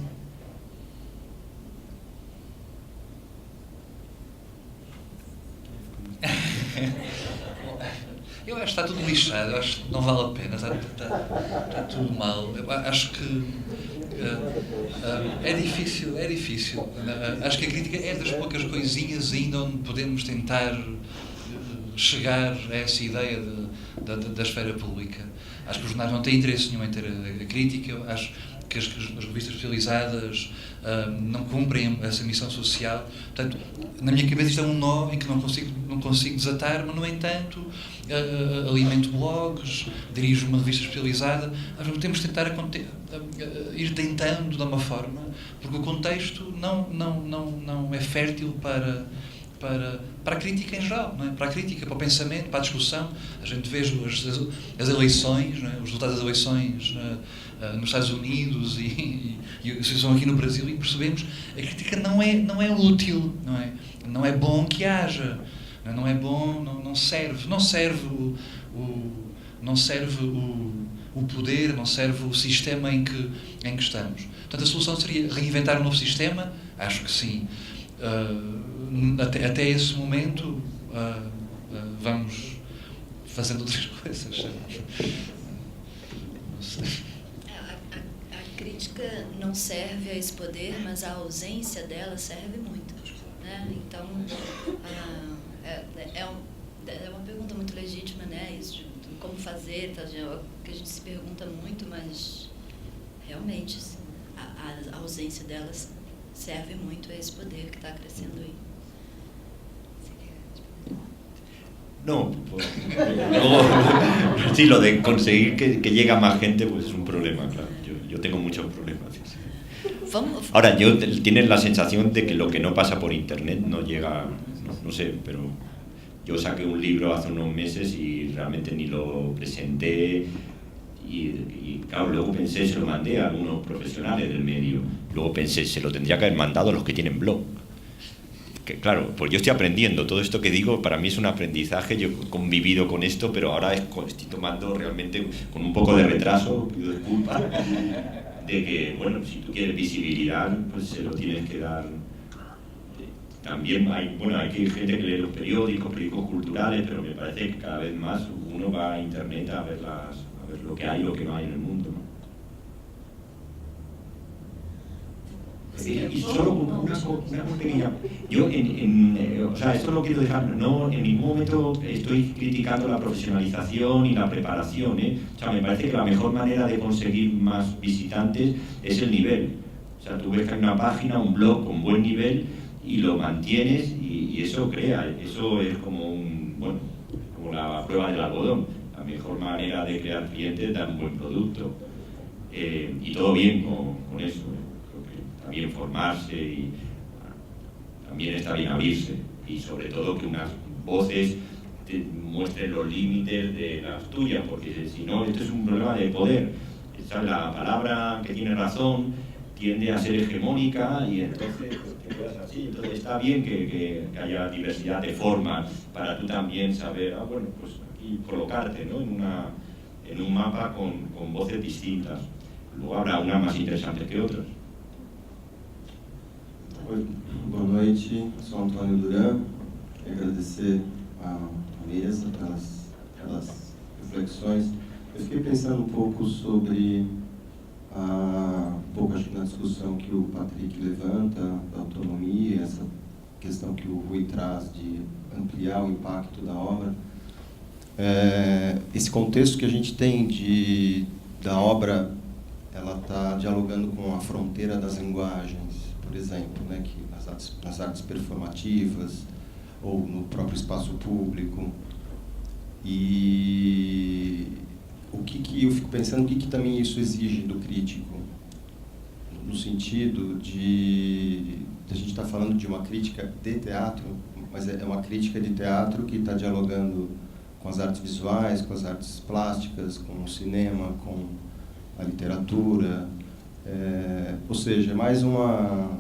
Eu acho que está tudo lixado, eu acho que não vale a pena, está tudo mal. Eu acho que é difícil. Acho que a crítica é das poucas coisinhas ainda onde podemos tentar chegar a essa ideia da esfera pública. Acho que os jornais não têm interesse nenhum em ter a crítica, acho que as revistas especializadas não cumprem essa missão social. Portanto, na minha cabeça isto é um nó em que não consigo desatar, mas, no entanto, alimento blogs, dirijo uma revista especializada. Temos de tentar ir tentando de uma forma, porque o contexto não é fértil para a crítica em geral, não é? Para a crítica, para o pensamento, para a discussão. A gente vê as eleições, não é? Os resultados das eleições nos Estados Unidos e a situação aqui no Brasil, e percebemos que a crítica não é útil, não é bom que haja, não é bom, não serve o poder, não serve o sistema em que estamos. Portanto, a solução seria reinventar um novo sistema? Acho que sim. Até esse momento vamos fazendo outras coisas. Não sei. A crítica não serve a esse poder, mas a ausência dela serve muito, né? Então, é uma pergunta muito legítima, né? Isso de como fazer, tá? Que a gente se pergunta muito, mas realmente a ausência delas serve muito a esse poder que está crescendo aí. No, sí, lo de conseguir que llegue a más gente pues es un problema, claro. Yo tengo muchos problemas. Sí. Ahora, tienes la sensación de que lo que no pasa por internet no llega, no sé, pero yo saqué un libro hace unos meses y realmente ni lo presenté y claro, luego pensé, se lo mandé a algunos profesionales del medio, luego pensé, se lo tendría que haber mandado a los que tienen blog. Que, claro, pues yo estoy aprendiendo, todo esto que digo para mí es un aprendizaje, yo he convivido con esto, pero ahora estoy tomando realmente con un poco de retraso, pido disculpas, de que, bueno, si tú quieres visibilidad, pues se lo tienes que dar. También hay gente que lee los periódicos culturales, pero me parece que cada vez más uno va a internet a ver lo que hay y lo que no hay en el mundo, ¿no? Y solo una pequeña... Yo, o sea, esto lo quiero dejar, no en ningún momento estoy criticando la profesionalización y la preparación, ¿eh? O sea, me parece que la mejor manera de conseguir más visitantes es el nivel. O sea, tú ves que hay una página, un blog con buen nivel y lo mantienes y eso crea, eso es como como la prueba del algodón. La mejor manera de crear clientes es dar un buen producto. Y todo bien con eso, ¿eh? Bien formarse y también está bien abrirse y sobre todo que unas voces te muestren los límites de las tuyas, porque si no, esto es un problema de poder. Esa, la palabra que tiene razón tiende a ser hegemónica y entonces te quedas así. Entonces está bien que haya diversidad de formas para tú también saber, bueno, pues aquí colocarte, ¿no? en un mapa con voces distintas. Luego habrá unas más interesantes que otras. Oi, boa noite, sou Antônio Duran. Quero agradecer a mesa pelas reflexões. Eu fiquei pensando um pouco sobre acho que na discussão que o Patrick levanta da autonomia, essa questão que o Rui traz de ampliar o impacto da obra. Esse contexto que a gente tem da obra, ela está dialogando com a fronteira das linguagens, por exemplo, né, que nas artes performativas ou no próprio espaço público, E o que eu fico pensando, o que também isso exige do crítico? No sentido de a gente estar falando de uma crítica de teatro, mas é uma crítica de teatro que está dialogando com as artes visuais, com as artes plásticas, com o cinema, com a literatura, ou seja, mais uma...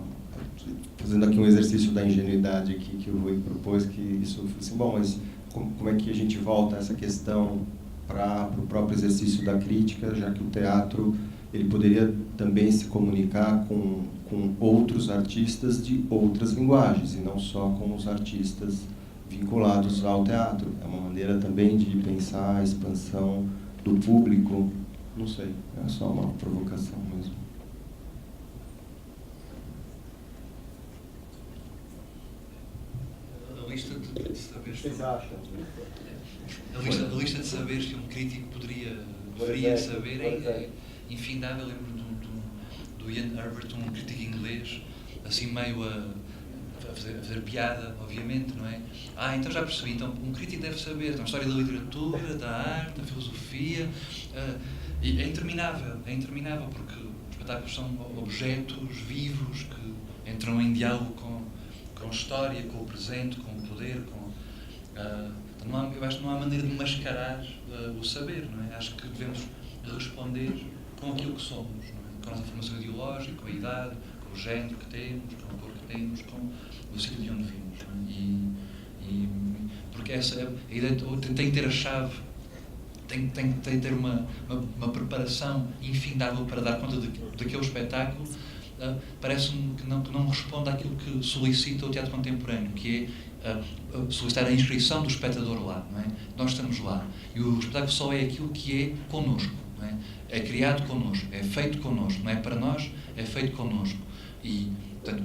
Fazendo aqui um exercício da ingenuidade aqui que o Rui propôs, que isso, assim, bom, mas como é que a gente volta a essa questão para o próprio exercício da crítica, já que o teatro ele poderia também se comunicar com outros artistas de outras linguagens, e não só com os artistas vinculados ao teatro. É uma maneira também de pensar a expansão do público, não sei, é só uma provocação mesmo. A lista de saberes... O que vocês acham? A lista de saberes que um crítico deveria saber é infindável. Eu lembro do Ian Herbert, um crítico inglês, assim meio a fazer piada, obviamente, não é? Então já percebi, então um crítico deve saber a história da literatura, da arte, da filosofia, e é interminável, porque os espetáculos são objetos vivos que entram em diálogo com a história, com o presente, com o poder, eu acho que não há maneira de mascarar o saber, não é? Acho que devemos responder com aquilo que somos, não é? Com a nossa formação ideológica, com a idade, com o género que temos, com a cor que temos, com o sítio de onde vimos, não é? Porque essa a ideia tem que ter a chave, tem que ter uma preparação infindável para dar conta daquele espetáculo. Parece-me que não responde àquilo que solicita o teatro contemporâneo, que é solicitar a inscrição do espectador lá, não é? Nós estamos lá. E o espetáculo só é aquilo que é connosco, não é? É criado connosco, é feito connosco, não é para nós, é feito connosco. E, portanto,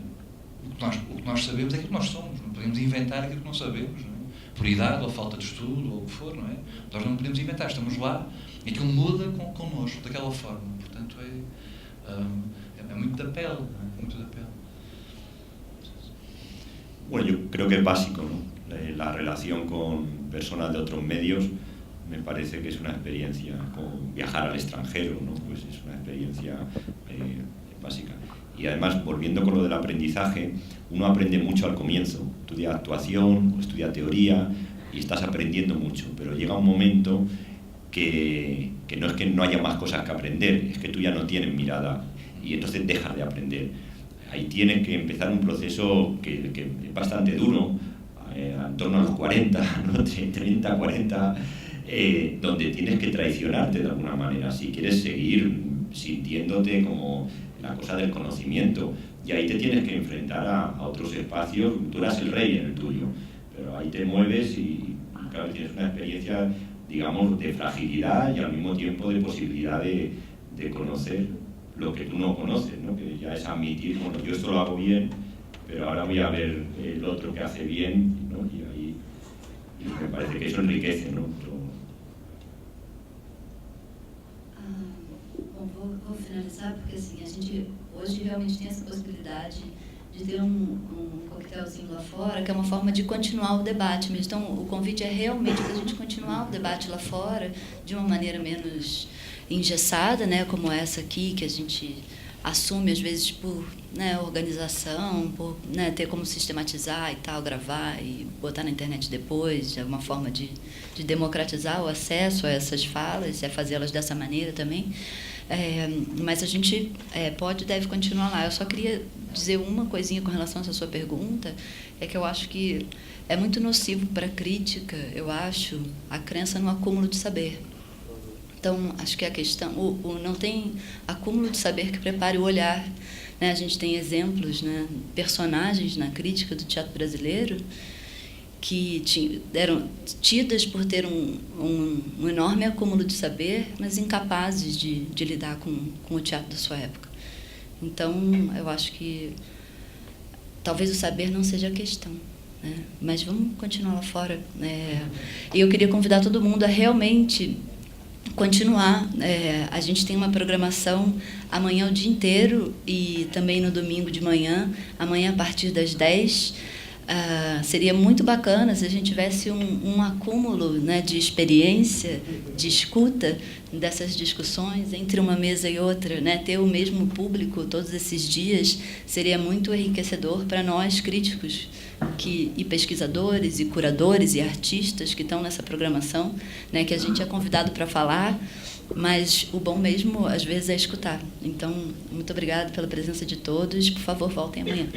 o que nós sabemos é aquilo que nós somos, não podemos inventar aquilo que não sabemos, não é? Por idade, ou falta de estudo, ou o que for, não é? Nós não podemos inventar, estamos lá e aquilo muda connosco, daquela forma. Portanto, é muito da pele, ¿no? Muito da pele. Bueno, yo creo que es básico, ¿no? La relación con personas de otros medios me parece que es una experiencia, como viajar al extranjero, ¿no? Pues es una experiencia básica. Y además, volviendo con lo del aprendizaje, uno aprende mucho al comienzo, estudia actuación, estudia teoría y estás aprendiendo mucho, pero llega un momento que no es que no haya más cosas que aprender, es que tú ya no tienes mirada y entonces dejas de aprender. Ahí tienes que empezar un proceso que es bastante duro, en torno a los 40, ¿no? 30, 40, donde tienes que traicionarte de alguna manera si quieres seguir sintiéndote como la cosa del conocimiento. Y ahí te tienes que enfrentar a otros espacios. Tú eras el rey en el tuyo, pero ahí te mueves y claro, tienes una experiencia, digamos, de fragilidad y al mismo tiempo de posibilidad de conocer lo que tú no conoces, ¿no? Que ya es admitir, bueno, yo esto lo hago bien, pero ahora voy a ver el otro que hace bien, ¿no? Y ahí me parece que eso enriquece, ¿no? Bom, vou finalizar porque assim, a gente hoje realmente tem essa possibilidade de ter um coquetelzinho lá fora, que é uma forma de continuar o debate. Mas então o convite é realmente para a gente continuar o debate lá fora de uma maneira menos engessada, né, como essa aqui, que a gente assume às vezes por, né, organização, por, né, ter como sistematizar e tal, gravar e botar na internet depois, é uma forma de democratizar o acesso a essas falas, é fazê-las dessa maneira também. Mas a gente pode e deve continuar lá. Eu só queria dizer uma coisinha com relação a essa sua pergunta, é que eu acho que é muito nocivo para a crítica, eu acho, a crença no acúmulo de saber. Então, acho que a questão, não tem acúmulo de saber que prepare o olhar, né? A gente tem exemplos, né, personagens na crítica do teatro brasileiro que eram tidas por ter um enorme acúmulo de saber, mas incapazes de lidar com o teatro da sua época. Então, eu acho que talvez o saber não seja a questão, né? Mas vamos continuar lá fora. E eu queria convidar todo mundo a realmente continuar. A gente tem uma programação amanhã o dia inteiro e também no domingo de manhã. Amanhã, a partir das 10, seria muito bacana se a gente tivesse um acúmulo, né, de experiência, de escuta dessas discussões entre uma mesa e outra, né? Ter o mesmo público todos esses dias seria muito enriquecedor para nós críticos e pesquisadores e curadores e artistas que estão nessa programação, né, que a gente é convidado para falar, mas o bom mesmo às vezes é escutar. Então, muito obrigada pela presença de todos, por favor, voltem amanhã.